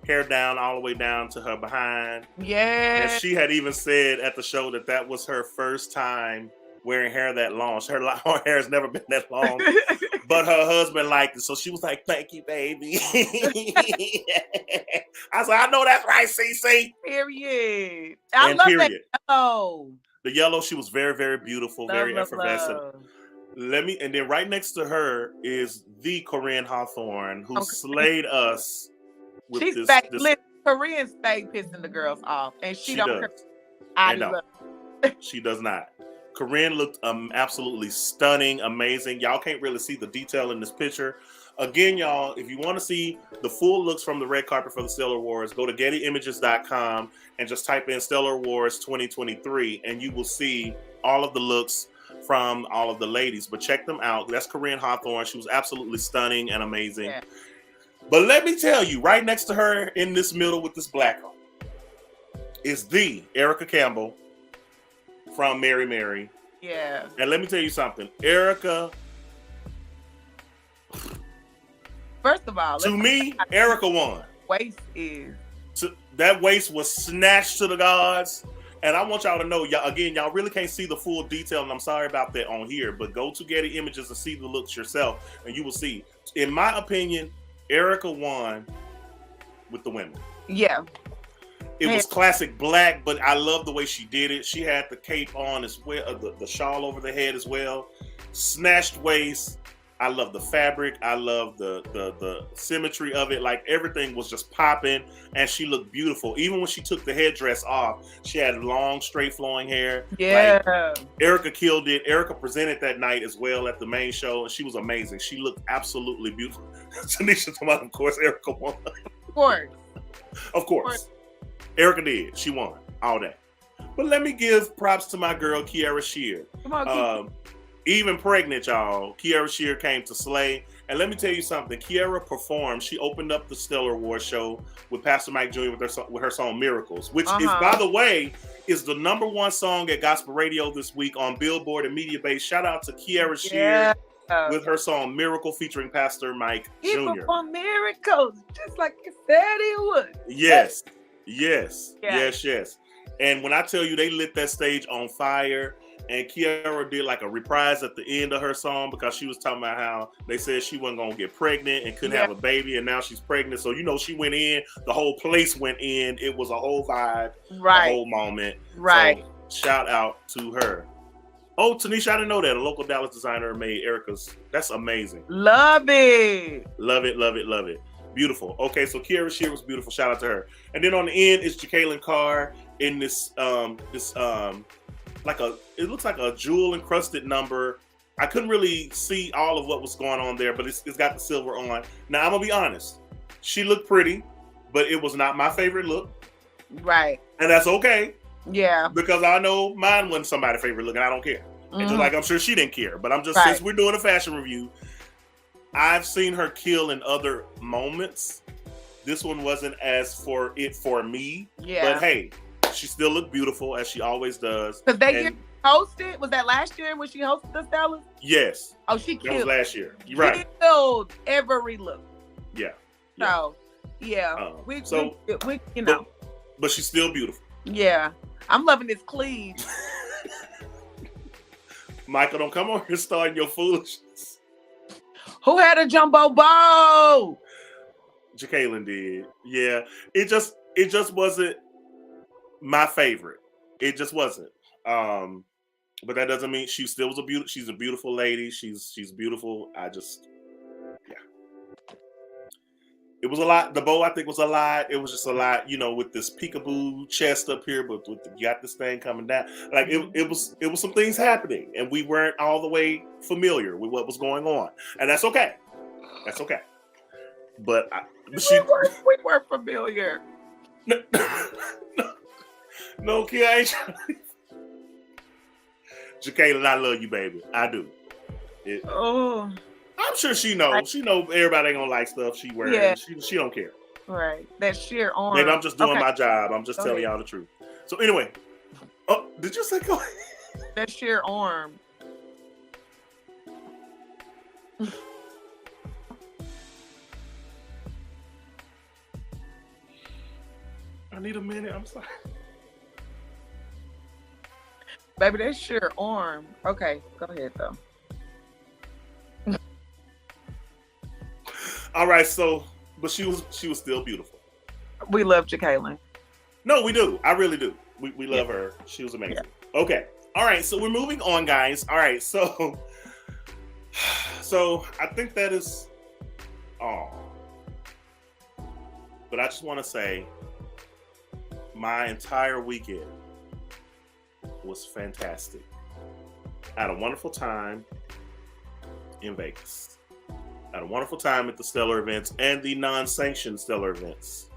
hair down all the way down to her behind. Yeah. And she had even said at the show that was her first time wearing hair that long. Her hair has never been that long, but her husband liked it. So she was like, "Thank you, baby." I was like, "I know that's right, CeCe." Period. I love that yellow. The yellow, she was very, very beautiful, very effervescent. And then right next to her is the Corinne Hawthorne, who slayed us with this. Corinne stayed pissing the girls off, and she don't. She does not. Corinne looked absolutely stunning, amazing. Y'all can't really see the detail in this picture. Again, y'all, if you want to see the full looks from the red carpet for the Stellar Awards, go to gettyimages.com and just type in Stellar Awards 2023, and you will see all of the looks from all of the ladies. But check them out. That's Corinne Hawthorne. She was absolutely stunning and amazing. Yeah. But let me tell you, right next to her in this middle with this black on is the Erica Campbell from Mary Mary. Yeah. And let me tell you something. Erica... First of all, to me, Erica won. Waist is... That waist was snatched to the gods. And I want y'all to know, y'all really can't see the full detail, and I'm sorry about that on here, but go to Getty Images and see the looks yourself, and you will see. In my opinion, Erica won with the women. Yeah. It was classic black, but I love the way she did it. She had the cape on as well, the shawl over the head as well. Snatched waist. I love the fabric. I love the symmetry of it. Like, everything was just popping, and she looked beautiful. Even when she took the headdress off, she had long, straight flowing hair. Yeah. Like, Erica killed it. Erica presented that night as well at the main show, and she was amazing. She looked absolutely beautiful. Tanisha, of course, Erica won. Of course. Of course. Erica did. She won all that. But let me give props to my girl, Kiara Shear. Come on, even pregnant, y'all, Kiara Shear came to slay. And let me tell you something. Kiara performed. She opened up the Stellar Awards show with Pastor Mike Jr. with her song Miracles, which is, by the way, is the #1 song at gospel radio this week on Billboard and Media Base. Shout out to Kiara Shear with her song Miracle featuring Pastor Mike Jr. For miracles, just like you said he would. Yes. And when I tell you, they lit that stage on fire. And Kiara did like a reprise at the end of her song because she was talking about how they said she wasn't going to get pregnant and couldn't have a baby, and now she's pregnant. So, she went in, the whole place went in. It was a whole vibe, a whole moment. Right. So, shout out to her. Oh, Tanisha, I didn't know that. A local Dallas designer made Erica's. That's amazing. Love it. Love it, love it, love it. Beautiful. Okay, so Kiara Shear was beautiful. Shout out to her. And then on the end is Jacqueline Carr in this it looks like a jewel encrusted number. I couldn't really see all of what was going on there, but it's got the silver on. Now, I'm gonna be honest. She looked pretty, but it was not my favorite look. Right. And that's okay. Yeah. Because I know mine wasn't somebody's favorite look, and I don't care. Mm-hmm. And just like I'm sure she didn't care. But I'm just, since we're doing a fashion review, I've seen her kill in other moments. This one wasn't as for me. Yeah. But hey, she still looked beautiful, as she always does. Because they hosted, was that last year when she hosted the Stellars? Yes. Oh, she killed. That was last year. You're right. She killed every look. Yeah. So, yeah. But she's still beautiful. Yeah. I'm loving this cleave. Michael, don't come on here starting your foolishness. Who had a jumbo bow? Jacqueline did. Yeah. It just wasn't my favorite. It just wasn't. But that doesn't mean she still was she's a beautiful lady. She's beautiful. It was a lot. The bow, I think, was a lot. It was just a lot, with this peekaboo chest up here, but you got this thing coming down. Like it was some things happening, and we weren't all the way familiar with what was going on, and that's okay. That's okay. But we weren't familiar. No, Kia, I ain't trying to... Jacqueline, I love you, baby. I do. I'm sure she knows. She knows everybody ain't gonna like stuff she wears. Yeah. She don't care. Right. That sheer arm. Maybe I'm just doing my job. I'm just telling y'all the truth. So anyway, did you say go ahead? That sheer arm. I need a minute. I'm sorry. Baby, that's sheer arm. Okay, go ahead though. All right, but she was still beautiful. We love Jacqueline. No, we do. I really do. We love her. She was amazing. Yeah. Okay. All right, so we're moving on, guys. All right, so I think that is all. But I just want to say my entire weekend was fantastic. I had a wonderful time in Vegas. I had a wonderful time at the Stellar events and the non-sanctioned Stellar events.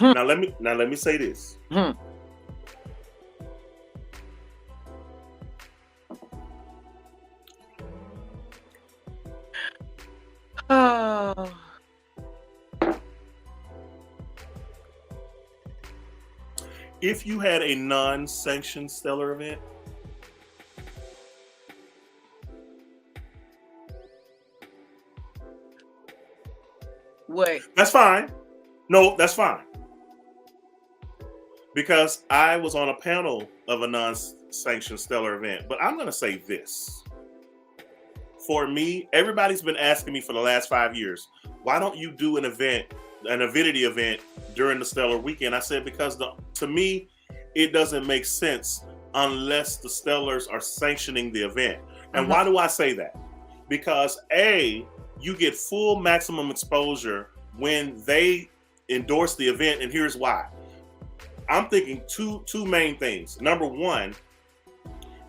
Now let me say this. Oh. If you had a non-sanctioned Stellar event, what? That's fine. No, that's fine. Because I was on a panel of a non-sanctioned Stellar event. But I'm going to say this. For me, everybody's been asking me for the last 5 years, why don't you do an avidity event during the Stellar weekend? I said, because to me, it doesn't make sense unless the Stellars are sanctioning the event. And why do I say that? Because A, you get full maximum exposure when they endorse the event, and here's why. I'm thinking two main things. Number one,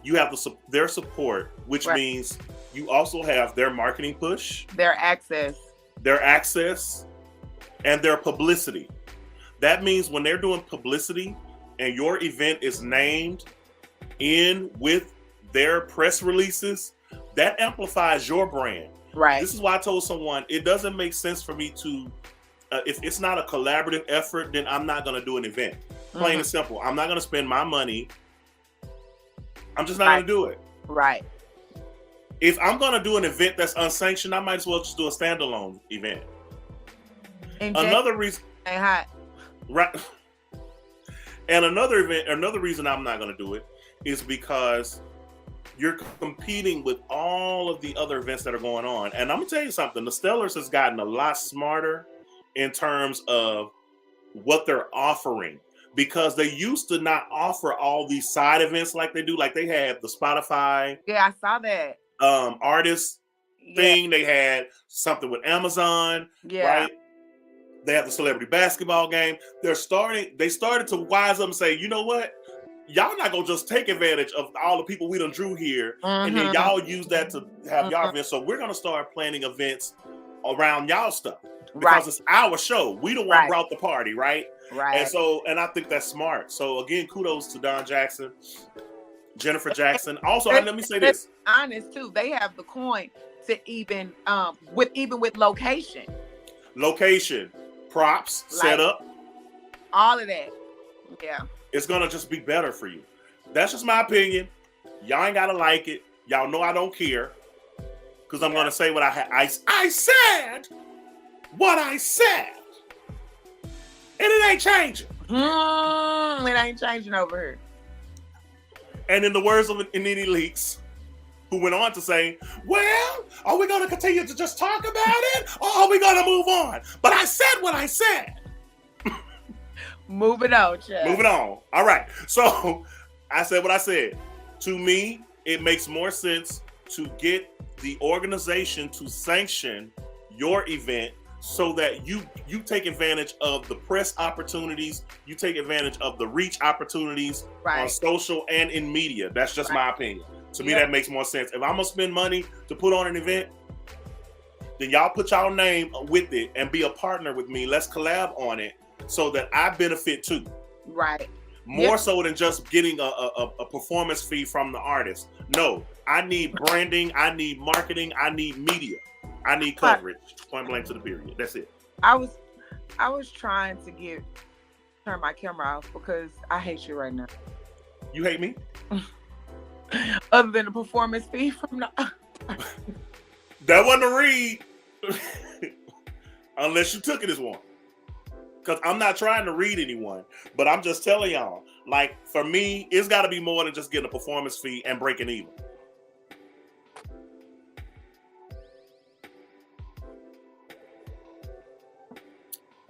you have their support, which means you also have their marketing push, their access, and their publicity. That means when they're doing publicity and your event is named in with their press releases, that amplifies your brand. Right. This is why I told someone it doesn't make sense for me to, if it's not a collaborative effort, then I'm not going to do an event. Plain and simple. I'm not going to spend my money. I'm just not going to do it. Right. If I'm going to do an event that's unsanctioned, I might as well just do a standalone event. And another reason. Ain't hot. Right. And another reason I'm not going to do it is because you're competing with all of the other events that are going on. And I'm going to tell you something. The Stellars has gotten a lot smarter in terms of what they're offering, because they used to not offer all these side events like they do. Like they had the Spotify. Yeah, I saw that. Artist thing. They had something with Amazon. Yeah. Right? They have the celebrity basketball game. They started to wise up and say, you know what? Y'all not gonna just take advantage of all the people we done drew here, and then y'all use that to have y'all events. So we're gonna start planning events around y'all stuff because it's our show. We the one brought the party, right? Right. And I think that's smart. So again, kudos to Don Jackson, Jennifer Jackson. Also, let me say this. Honest too, they have the coin to even with location, props, setup, all of that. Yeah. It's gonna just be better for you. That's just my opinion. Y'all ain't gotta like it. Y'all know I don't care, because I'm gonna say what I said what I said, and it ain't changing. It ain't changing over here. And in the words of Nene Leakes, who went on to say, "Well, are we gonna continue to just talk about it, or are we gonna move on?" But I said what I said. Moving on, Chad. Moving on. All right. So I said what I said. To me, it makes more sense to get the organization to sanction your event so that you take advantage of the press opportunities, you take advantage of the reach opportunities on social and in media. That's just my opinion. To me, that makes more sense. If I'm gonna spend money to put on an event, then y'all put y'all name with it and be a partner with me. Let's collab on it, so that I benefit too. Right. More so than just getting a performance fee from the artist. No, I need branding, I need marketing, I need media, I need coverage. Point blank to the period. That's it. I was trying to turn my camera off because I hate you right now. You hate me? Other than the performance fee from the that wasn't a read. Unless you took it as one. Because I'm not trying to read anyone, but I'm just telling y'all, like, for me, it's got to be more than just getting a performance fee and breaking even.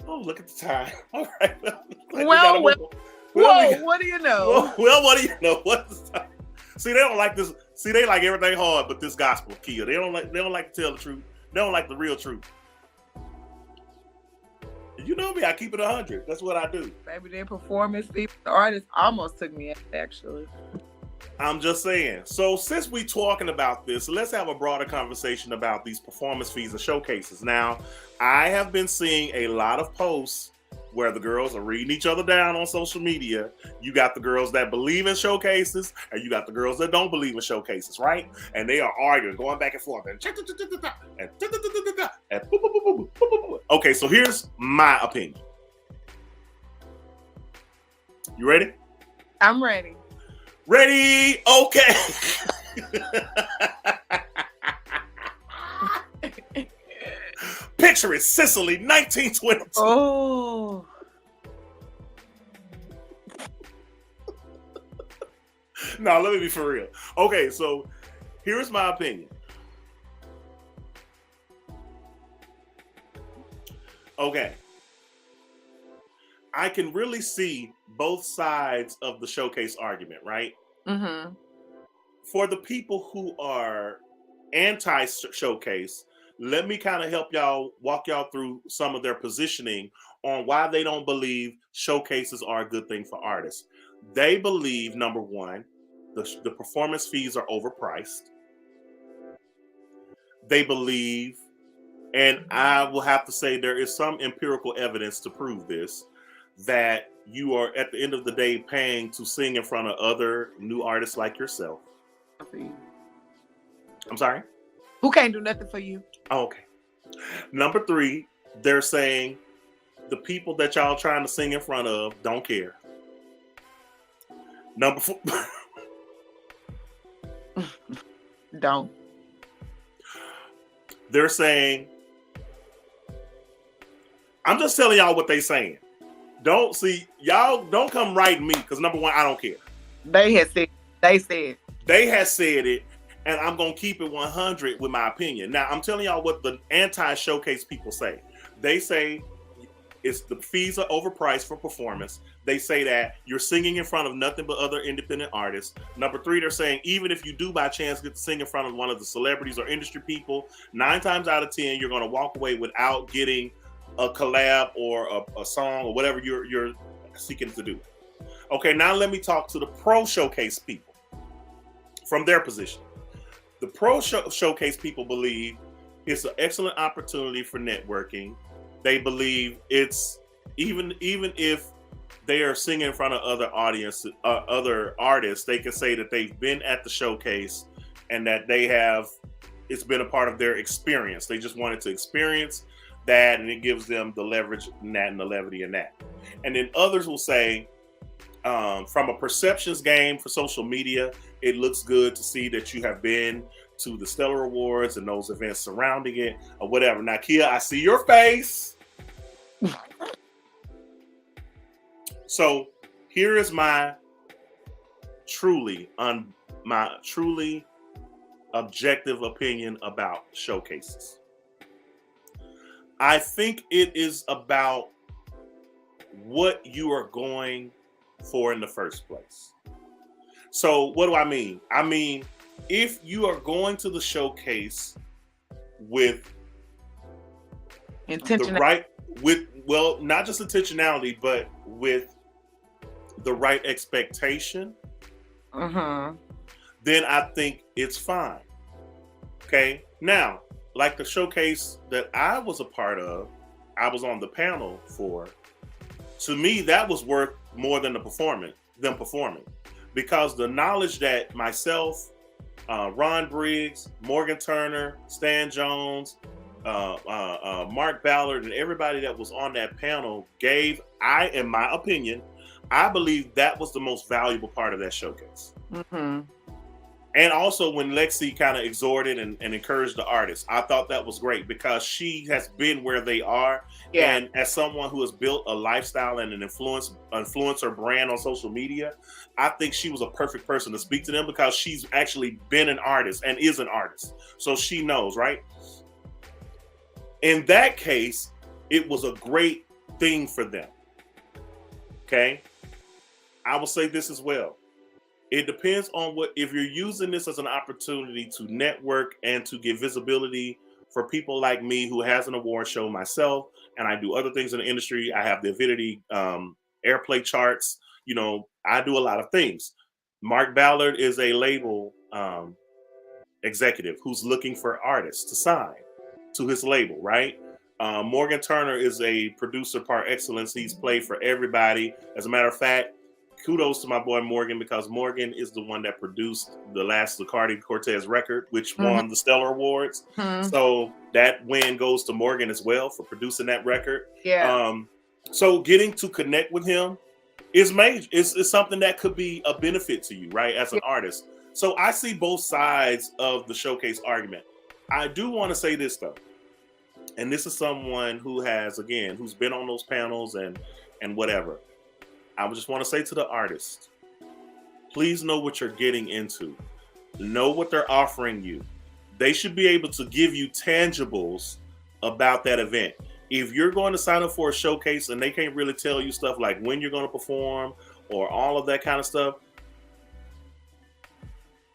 Oh, look at the time. All right. What do you know? Well, what do you know? What's the time? See, they don't like this. See, they like everything hard, but this gospel, Kia. They don't like to tell the truth. They don't like the real truth. You know me, I keep it 100. That's what I do. Baby, their performance fee, the artist almost took me out, actually. I'm just saying. So since we talking about this, let's have a broader conversation about these performance fees and showcases. Now, I have been seeing a lot of posts where the girls are reading each other down on social media. You got the girls that believe in showcases, and you got the girls that don't believe in showcases, right? And they are arguing, going back and forth. Okay, so here's my opinion. You ready? I'm ready. Ready? Okay. Picture it, Sicily, 1922. Oh. No, let me be for real. Okay, so here's my opinion. Okay. I can really see both sides of the showcase argument, right? Mm-hmm. For the people who are anti-showcase, let me kind of help y'all, walk y'all through some of their positioning on why they don't believe showcases are a good thing for artists. They believe, number one, the performance fees are overpriced. They believe, and I will have to say there is some empirical evidence to prove this, that you are at the end of the day paying to sing in front of other new artists like yourself. I'm sorry? Who can't do nothing for you? Oh, okay. Number three, they're saying the people that y'all trying to sing in front of don't care. Number four. Don't. They're saying, I'm just telling y'all what they saying. Don't see, y'all don't come writing me because number one, I don't care. They had said it, and I'm going to keep it 100 with my opinion. Now, I'm telling y'all what the anti-showcase people say. They say it's the fees are overpriced for performance. They say that you're singing in front of nothing but other independent artists. Number three, they're saying even if you do by chance get to sing in front of one of the celebrities or industry people, 9 times out of 10, you're going to walk away without getting a collab or a song or whatever you're seeking to do. Okay, now let me talk to the pro showcase people from their position. The pro showcase people believe it's an excellent opportunity for networking. They believe it's even if they are singing in front of other audiences, other artists, they can say that they've been at the showcase and that it's been a part of their experience. They just wanted to experience that, and it gives them the leverage in that and the levity in that. And then others will say, from a perceptions game for social media, it looks good to see that you have been to the Stellar Awards and those events surrounding it or whatever. Now, Kia, I see your face. So here is my truly objective opinion about showcases. I think it is about what you are going for in the first place. So what do I mean? I mean, if you are going to the showcase with not just intentionality, but with the right expectation, then I think it's fine. Okay. Now, like the showcase that I was a part of, I was on the panel for. To me, that was worth more than performing, because the knowledge that myself, Ron Briggs, Morgan Turner, Stan Jones, Mark Ballard, and everybody that was on that panel gave, in my opinion, I believe that was the most valuable part of that showcase. And also when Lexi kind of exhorted and encouraged the artists, I thought that was great because she has been where they are. Yeah. And as someone who has built a lifestyle and an influencer brand on social media, I think she was a perfect person to speak to them because she's actually been an artist and is an artist. So she knows, right? In that case, it was a great thing for them. Okay? I will say this as well. It depends on if you're using this as an opportunity to network and to give visibility for people like me who has an award show myself, and I do other things in the industry. I have the Avidity airplay charts. I do a lot of things. Mark Ballard is a label executive who's looking for artists to sign to his label, right? Morgan Turner is a producer par excellence. He's played for everybody. As a matter of fact, kudos to my boy Morgan, because Morgan is the one that produced the last Lucardi Cortez record, which won the Stellar Awards. So that win goes to Morgan as well for producing that record. Yeah. So getting to connect with him is major. It's something that could be a benefit to you, right, as an artist. So I see both sides of the showcase argument. I do want to say this though, and this is someone who has, again, who's been on those panels and whatever. I just want to say to the artist, please know what you're getting into. Know what they're offering you. They should be able to give you tangibles about that event. If you're going to sign up for a showcase and they can't really tell you stuff like when you're going to perform or all of that kind of stuff.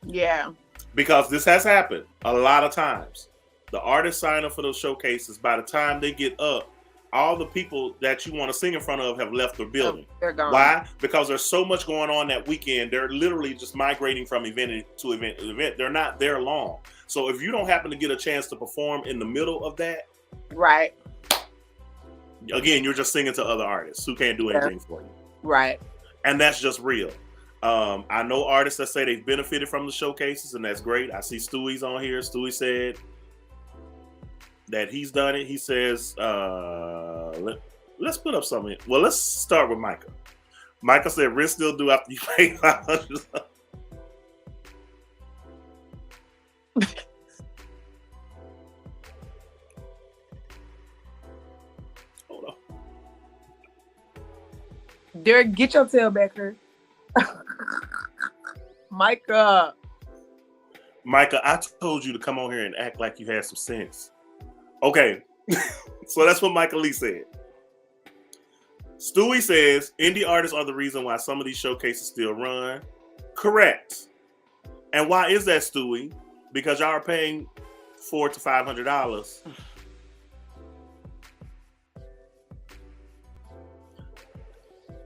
Yeah. Because this has happened a lot of times. The artists sign up for those showcases. By the time they get up, all the people that you want to sing in front of have left the building. They're gone. Why? Because there's so much going on that weekend. They're literally just migrating from event to event to event. They're not there long. So if you don't happen to get a chance to perform in the middle of that, right, again, you're just singing to other artists who can't do anything for you. Right. And that's just real. I know artists that say they've benefited from the showcases, and that's great. I see Stewie's on here. Stewie said that he's done it. He says, let's put up something. Well, let's start with Micah. Micah said, "Risk still do after you pay $500." Hold on. Derrick, get your tail back here. Micah, I told you to come on here and act like you had some sense. Okay, so that's what Michael Lee said. Stewie says indie artists are the reason why some of these showcases still run. Correct. And why is that, Stewie? Because y'all are paying $400 to $500.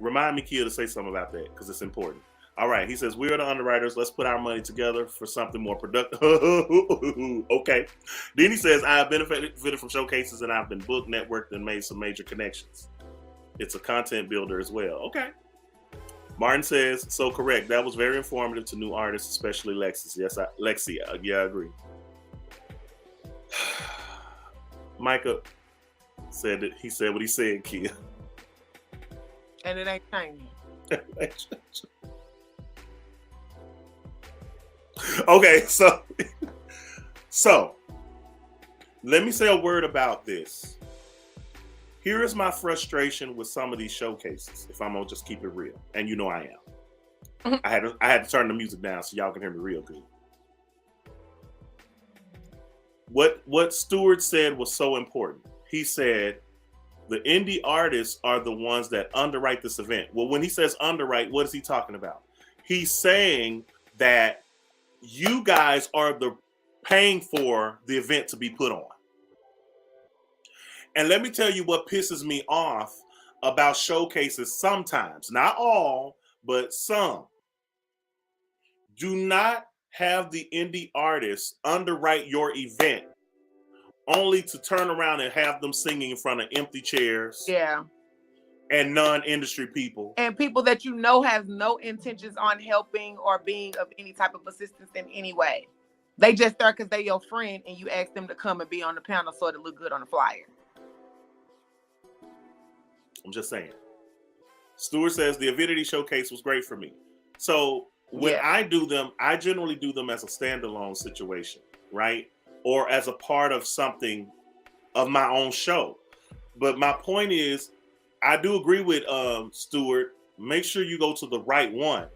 Remind me, Kia, to say something about that because it's important. All right, he says, we are the underwriters. Let's put our money together for something more productive. Okay. Then he says, I have benefited from showcases and I've been booked, networked, and made some major connections. It's a content builder as well. Okay. Martin says, so correct. That was very informative to new artists, especially Lexi. Yes, Lexi. Yeah, I agree. Micah said that he said what he said, Kia. And it ain't changing. Okay, so let me say a word about this. Here is my frustration with some of these showcases, if I'm gonna just keep it real. And you know I am. I had to turn the music down so y'all can hear me real good. What Stewart said was so important. He said the indie artists are the ones that underwrite this event. Well, when he says underwrite, what is he talking about? He's saying that you guys are the paying for the event to be put on. And let me tell you what pisses me off about showcases sometimes, not all, but some. Do not have the indie artists underwrite your event only to turn around and have them singing in front of empty chairs. Yeah. And non-industry people. And people that you know have no intentions on helping or being of any type of assistance in any way. They just there because they're your friend and you ask them to come and be on the panel so it look good on the flyer. I'm just saying. Stewart says the Avidity Showcase was great for me. So when I do them, I generally do them as a standalone situation, right? Or as a part of something of my own show. But my point is, I do agree with Stewart. Make sure you go to the right one.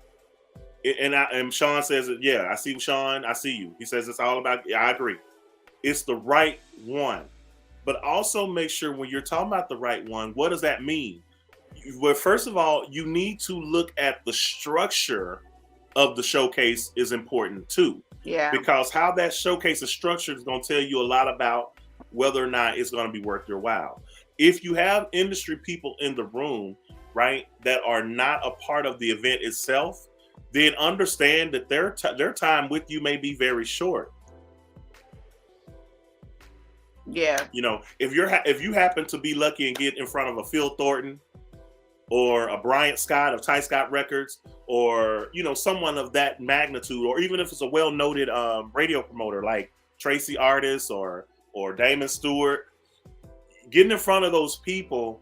And Sean says, yeah, I see Sean. I see you. He says it's all about, yeah, I agree. It's the right one. But also make sure when you're talking about the right one, what does that mean? Well, first of all, you need to look at the structure of the showcase is important too. Yeah. Because how that showcase is structured is going to tell you a lot about whether or not it's going to be worth your while. If you have industry people in the room, right, that are not a part of the event itself, then understand that their time with you may be very short. Yeah. You know, if you happen to be lucky and get in front of a Phil Thornton or a Bryant Scott of Ty Scott Records, or, you know, someone of that magnitude, or even if it's a well-noted radio promoter like Tracy Artis or Damon Stewart, getting in front of those people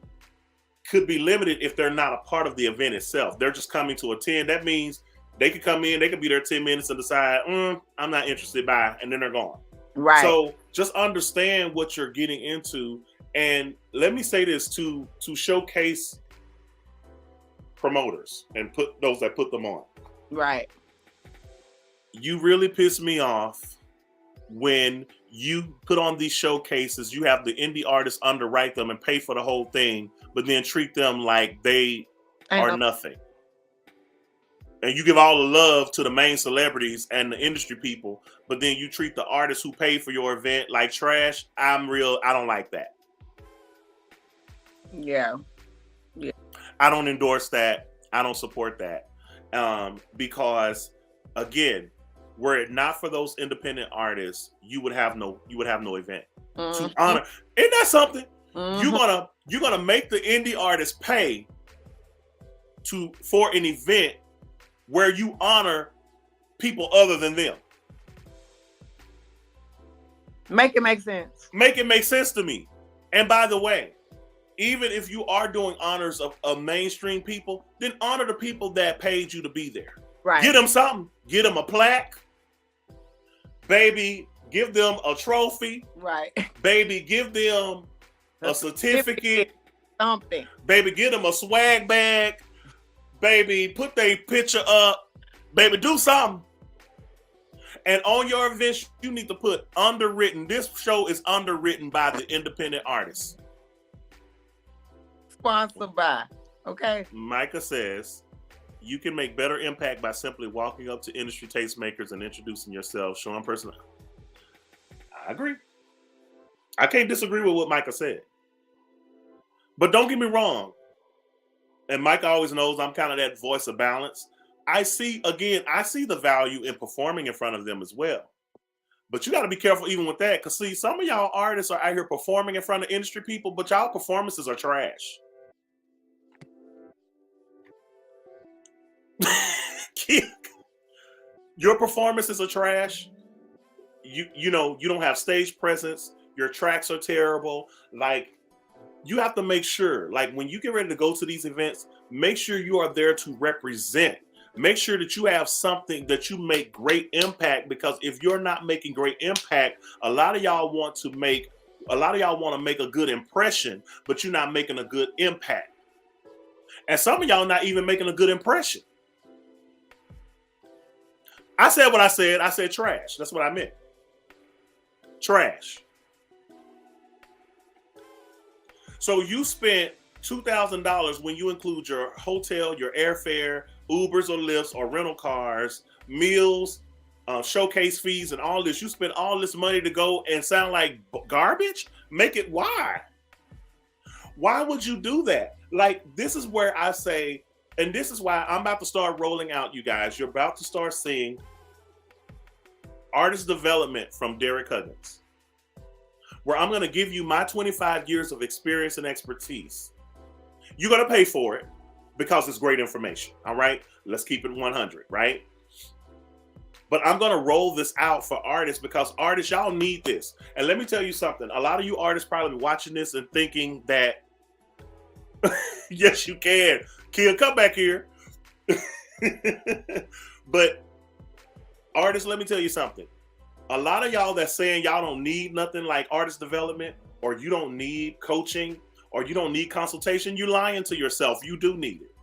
could be limited if they're not a part of the event itself. They're just coming to attend. That means they could come in, they could be there 10 minutes and decide, I'm not interested, bye, and then they're gone. Right. So just understand what you're getting into. And let me say this to showcase promoters and put those that put them on. Right. You really piss me off when you put on these showcases, you have the indie artists underwrite them and pay for the whole thing, but then treat them like they are nothing. And you give all the love to the main celebrities and the industry people, but then you treat the artists who pay for your event like trash. I don't like that. Yeah. I don't endorse that. I don't support that. Because again, were it not for those independent artists, you would have no event. Mm-hmm. To honor. Isn't that something? Mm-hmm. You're gonna make the indie artists pay for an event where you honor people other than them. Make it make sense. Make it make sense to me. And by the way, even if you are doing honors of mainstream people, then honor the people that paid you to be there. Right. Get them something. Get them a plaque. Baby, give them a trophy. Right. Baby, give them a certificate. Something. Baby, get them a swag bag. Baby, put their picture up. Baby, do something. And on your events, you need to put underwritten. This show is underwritten by the independent artists. Sponsored by. Okay. Micah says, you can make better impact by simply walking up to industry tastemakers and introducing yourself, showing personality. I agree. I can't disagree with what Micah said. But don't get me wrong. And Mike always knows I'm kind of that voice of balance. I see the value in performing in front of them as well. But you got to be careful even with that. Because see, some of y'all artists are out here performing in front of industry people, but y'all performances are trash. Your performances are trash. You know, you don't have stage presence. Your tracks are terrible. Like, you have to make sure, like when you get ready to go to these events, make sure you are there to represent. Make sure that you have something that you make great impact, because if you're not making great impact, a lot of y'all want to make a good impression, but you're not making a good impact. And some of y'all not even making a good impression. I said what I said. I said trash. That's what I meant. Trash. So you spent $2,000 when you include your hotel, your airfare, Ubers or Lyfts or rental cars, meals, showcase fees, and all this. You spent all this money to go and sound like garbage? Make it why? Why would you do that? Like, this is where I say, and this is why I'm about to start rolling out, you guys. You're about to start seeing artist development from Derrick Huggins, where I'm going to give you my 25 years of experience and expertise. You're going to pay for it because it's great information. All right. Let's keep it 100. Right. But I'm going to roll this out for artists, because artists, y'all need this. And let me tell you something. A lot of you artists probably watching this and thinking that, yes, you can. Kill, come back here. But artists, let me tell you something. A lot of y'all that's saying y'all don't need nothing like artist development, or you don't need coaching, or you don't need consultation, you're lying to yourself. You do need it.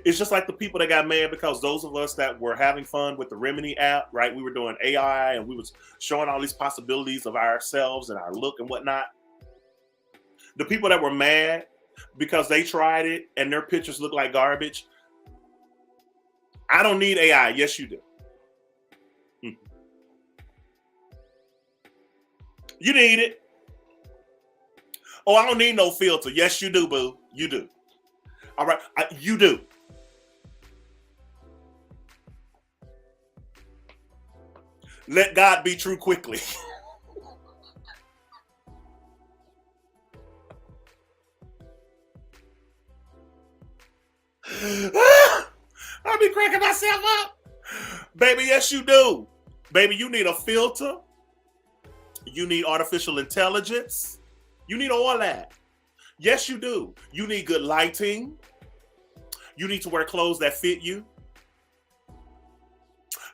It's just like the people that got mad because those of us that were having fun with the Remedy app, right? We were doing AI and we was showing all these possibilities of ourselves and our look and whatnot. The people that were mad because they tried it and their pictures look like garbage. I don't need AI. Yes, you do. You need it. Oh, I don't need no filter. Yes, you do, boo. You do. All right. You do. Let God be true quickly. I'll be cracking myself up. Baby, yes, you do. Baby, you need a filter. You need artificial intelligence. You need all that. Yes, you do. You need good lighting. You need to wear clothes that fit you.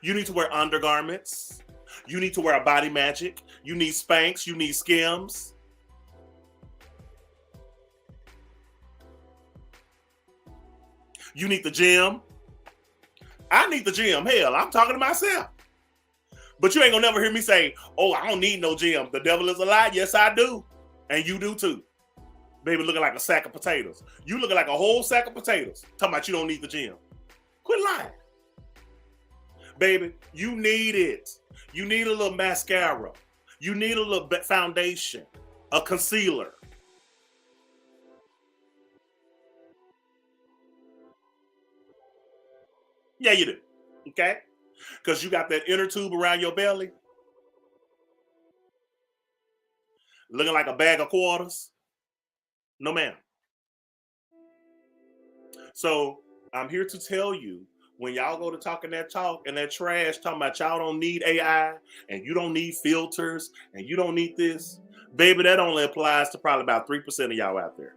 You need to wear undergarments. You need to wear a body magic. You need Spanx. You need Skims. You need the gym. I need the gym. Hell, I'm talking to myself. But you ain't gonna never hear me say, oh, I don't need no gym. The devil is a lie. Yes, I do. And you do too. Baby looking like a sack of potatoes. You looking like a whole sack of potatoes. Talking about you don't need the gym. Quit lying. Baby, you need it. You need a little mascara. You need a little foundation. A concealer. Yeah, you do. Okay? Because you got that inner tube around your belly. Looking like a bag of quarters. No, ma'am. So I'm here to tell you, when y'all go to talking that talk and that trash, talking about y'all don't need AI and you don't need filters and you don't need this, baby, that only applies to probably about 3% of y'all out there.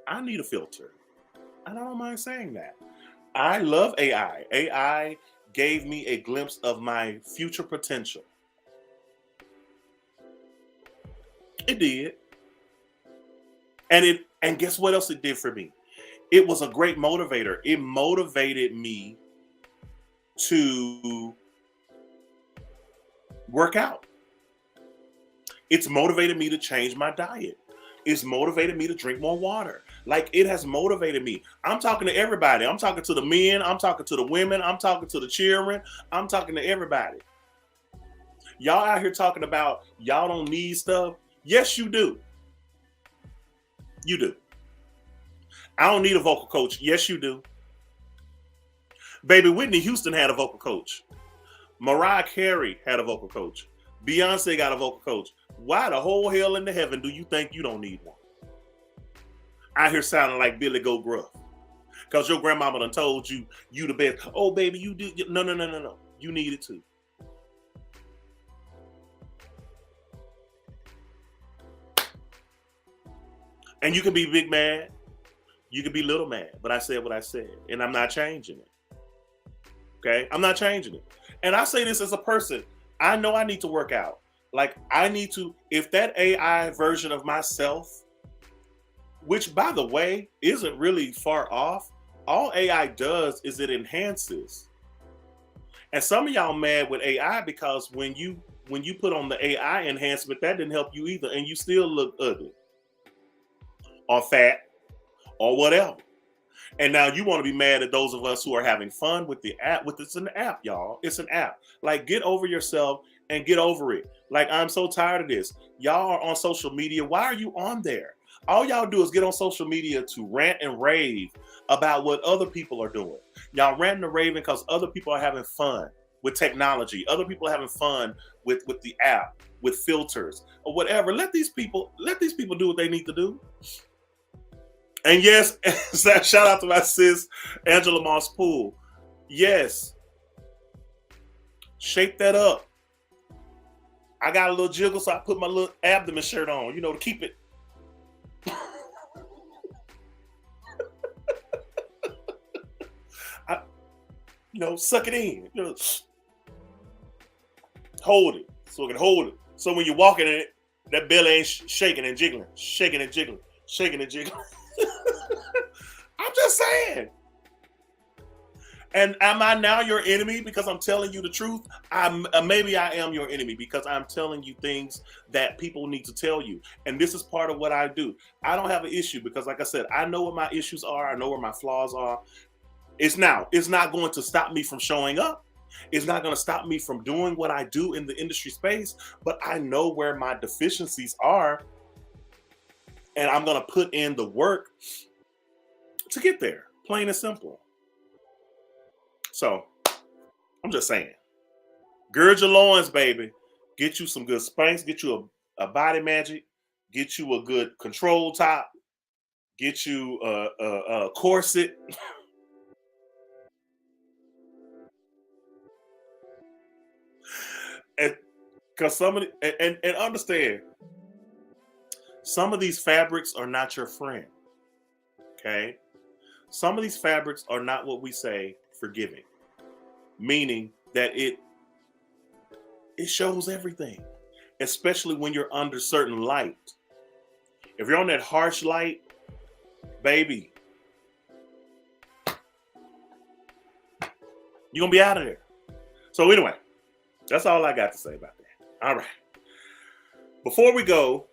I need a filter. And I don't mind saying that. I love AI. AI gave me a glimpse of my future potential. It did. And guess what else it did for me? It was a great motivator. It motivated me to work out. It's motivated me to change my diet. It's motivated me to drink more water. Like, it has motivated me. I'm talking to everybody. I'm talking to the men. I'm talking to the women. I'm talking to the children. I'm talking to everybody. Y'all out here talking about y'all don't need stuff. Yes, you do. You do. I don't need a vocal coach. Yes, you do. Baby, Whitney Houston had a vocal coach. Mariah Carey had a vocal coach. Beyonce got a vocal coach. Why the whole hell in the heaven do you think you don't need one? I hear sounding like Billy Goat Gruff. Because your grandmama done told you the best. Oh, baby, you do. No. You need it too. And you can be big mad. You can be little mad. But I said what I said. And I'm not changing it. Okay? I'm not changing it. And I say this as a person. I know I need to work out. Like, I need to, if that AI version of myself, which, by the way, isn't really far off, all AI does is it enhances. And some of y'all mad with AI because when you put on the AI enhancement, that didn't help you either, and you still look ugly or fat or whatever. And now you want to be mad at those of us who are having fun with the app. It's an app, y'all. It's an app. Like, get over yourself and get over it. Like, I'm so tired of this. Y'all are on social media. Why are you on there? All y'all do is get on social media to rant and rave about what other people are doing. Y'all ranting and raving because other people are having fun with technology. Other people are having fun with the app, with filters or whatever. Let these people do what they need to do. And yes, shout out to my sis, Angela Moss Poole. Yes. Shape that up. I got a little jiggle, so I put my little abdomen shirt on, to keep it. Suck it in. Hold it. So I can hold it. So when you're walking in it, that belly ain't shaking and jiggling. Shaking and jiggling. Shaking and jiggling. I'm just saying. And am I now your enemy because I'm telling you the truth? Maybe I am your enemy because I'm telling you things that people need to tell you. And this is part of what I do. I don't have an issue because, like I said, I know what my issues are. I know where my flaws are. It's not going to stop me from showing up. It's not going to stop me from doing what I do in the industry space. But I know where my deficiencies are. And I'm going to put in the work to get there. Plain and simple. So I'm just saying, gird your loins, baby. Get you some good Spanx. Get you a Body Magic. Get you a good control top. Get you a corset. And because some of the, and understand, some of these fabrics are not your friend. Okay, some of these fabrics are not what we say forgiving, meaning that it shows everything, especially when you're under certain light. If you're on that harsh light, baby, you're gonna be out of there. So anyway, that's all I got to say about that. All right. Before we go,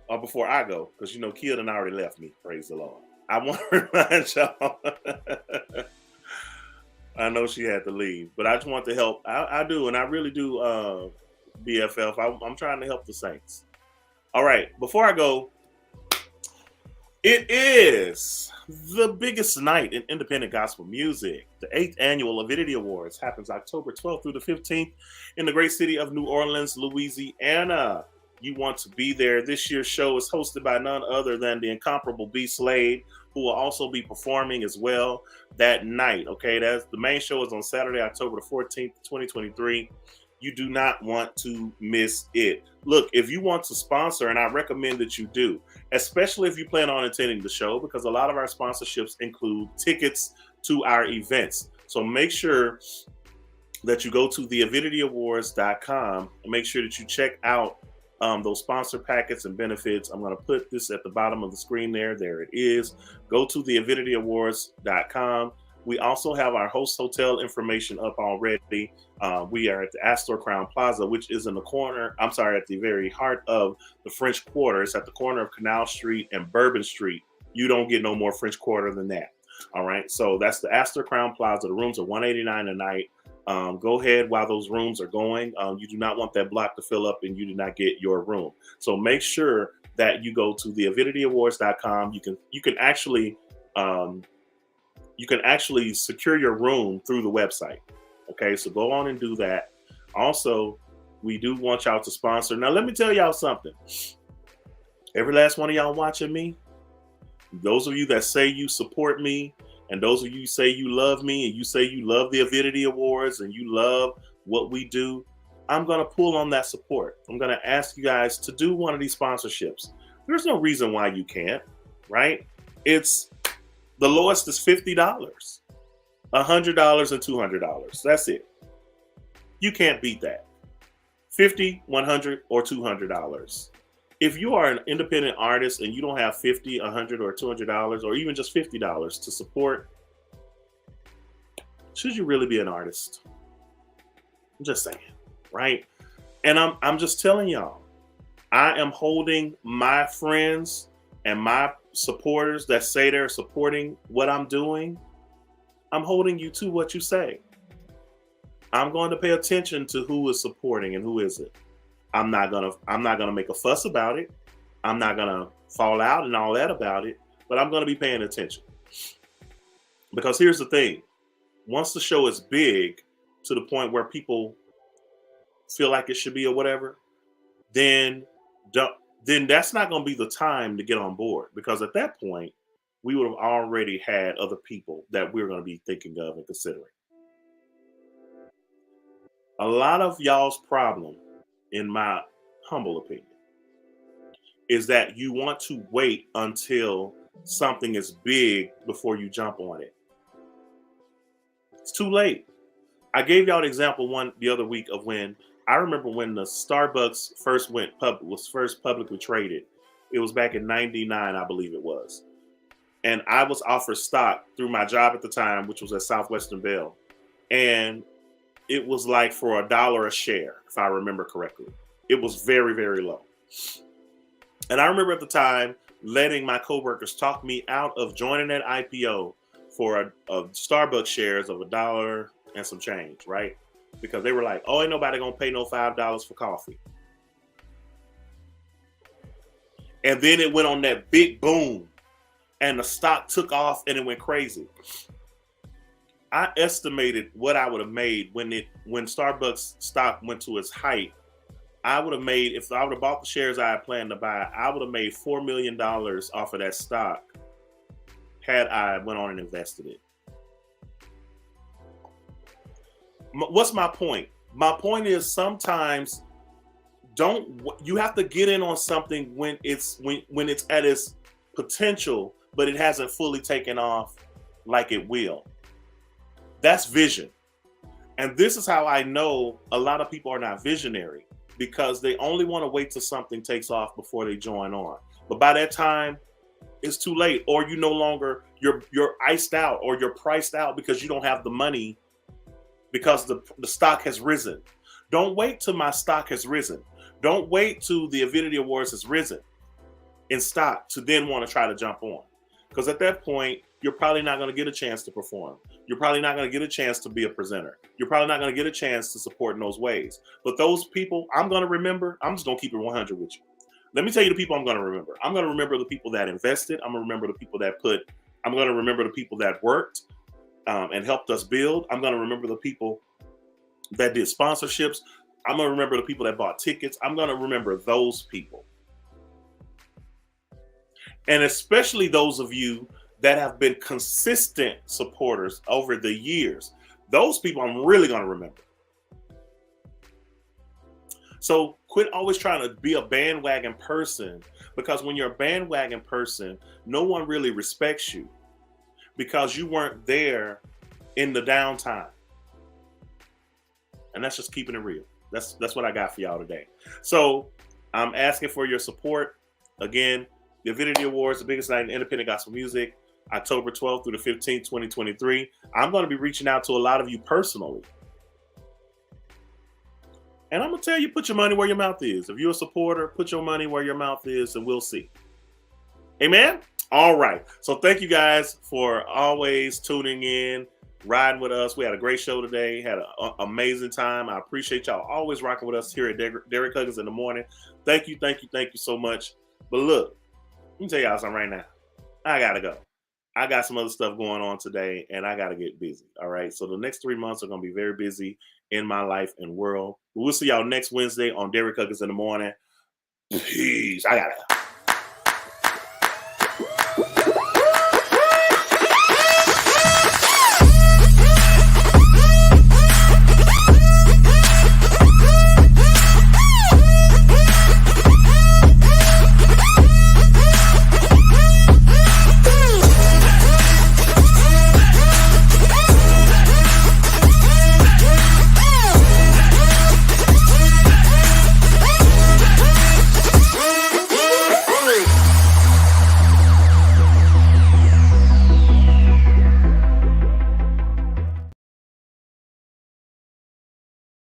or before I go, because you know Kia done already left me, praise the Lord. I want to remind y'all, I know she had to leave, but I just want to help. I do, and I really do, BFF. I'm trying to help the saints. All right, before I go, it is the biggest night in independent gospel music. The 8th annual Avidity Awards happens October 12th through the 15th in the great city of New Orleans, Louisiana. You want to be there. This year's show is hosted by none other than the incomparable B. Slade, who will also be performing as well that night. Okay, that's the main show is on Saturday, October the 14th, 2023. You do not want to miss it. Look, if you want to sponsor, and I recommend that you do, especially if you plan on attending the show, because a lot of our sponsorships include tickets to our events. So make sure that you go to theavidityawards.com and make sure that you check out those sponsor packets and benefits. I'm going to put this at the bottom of the screen there. There it is. Go to theavidityawards.com. We also have our host hotel information up already. We are at the Astor Crown Plaza, which is in the corner. I'm sorry, at the very heart of the French Quarter. It's at the corner of Canal Street and Bourbon Street. You don't get no more French Quarter than that. All right. So that's the Astor Crown Plaza. The rooms are $189 a night. Go ahead while those rooms are going. You do not want that block to fill up and you do not get your room. So make sure that you go to theavidityawards.com. You can actually secure your room through the website. Okay, so go on and do that. Also, we do want y'all to sponsor. Now, let me tell y'all something. Every last one of y'all watching me, those of you that say you support me, and those of you say you love me, and you say you love the Avidity Awards, and you love what we do, I'm going to pull on that support. I'm going to ask you guys to do one of these sponsorships. There's no reason why you can't, right? It's the lowest is $50, $100, and $200. That's it. You can't beat that. $50, $100, or $200. If you are an independent artist and you don't have $50, $100, or $200, or even just $50 to support, should you really be an artist? I'm just saying, right? And I'm just telling y'all, I am holding my friends and my supporters that say they're supporting what I'm doing. I'm holding you to what you say. I'm going to pay attention to who is supporting and who isn't. I'm not gonna make a fuss about it. I'm not gonna fall out and all that about it, but I'm gonna be paying attention. Because here's the thing. Once the show is big to the point where people feel like it should be or whatever, then that's not going to be the time to get on board, because at that point we would have already had other people that we're going to be thinking of and considering. A lot of y'all's problem, in my humble opinion, is that you want to wait until something is big before you jump on it. It's too late. I gave y'all an example the other week of when I remember when the Starbucks was first publicly traded. It was back in '99, I believe it was. And I was offered stock through my job at the time, which was at Southwestern Bell. And it was like for $1 a share, if I remember correctly. It was very, very low. And I remember at the time letting my coworkers talk me out of joining that IPO for a Starbucks shares of $1 and some change, right? Because they were like, oh, ain't nobody gonna pay no $5 for coffee. And then it went on that big boom and the stock took off and it went crazy. I estimated what I would have made when Starbucks stock went to its height. I would have made, if I would have bought the shares I had planned to buy, I would have made $4 million off of that stock had I went on and invested it. What's my point? My point is sometimes you have to get in on something when it's at its potential, but it hasn't fully taken off like it will. That's vision. And this is how I know a lot of people are not visionary, because they only want to wait till something takes off before they join on. But by that time, it's too late, or you're iced out, or you're priced out because you don't have the money because the stock has risen. Don't wait till my stock has risen. Don't wait till the Avidity Awards has risen in stock to then want to try to jump on. Because at that point, you're probably not going to get a chance to perform. You're probably not going to get a chance to be a presenter. You're probably not going to get a chance to support in those ways. But those people I'm going to remember, I'm just going to keep it 100 with you. Let me tell you the people I'm going to remember. I'm going to remember the people that invested. I'm going to remember the people that I'm going to remember the people that worked and helped us build. I'm going to remember the people that did sponsorships. I'm going to remember the people that bought tickets. I'm going to remember those people. And especially those of you that have been consistent supporters over the years. Those people I'm really going to remember. So quit always trying to be a bandwagon person, because when you're a bandwagon person, no one really respects you because you weren't there in the downtime. And that's just keeping it real. That's what I got for y'all today. So I'm asking for your support. Again, the Avidity Awards, the biggest night in independent gospel music, October 12th through the 15th, 2023. I'm going to be reaching out to a lot of you personally. And I'm going to tell you, put your money where your mouth is. If you're a supporter, put your money where your mouth is, and we'll see. Amen? All right. So thank you guys for always tuning in, riding with us. We had a great show today. Had an amazing time. I appreciate y'all always rocking with us here at Derrick Huggins in the morning. Thank you so much. But look, let me tell y'all something right now. I got to go. I got some other stuff going on today, and I got to get busy. All right. So the next 3 months are going to be very busy in my life and world. We'll see y'all next Wednesday on Derrick Huggins in the morning. Peace. I got to.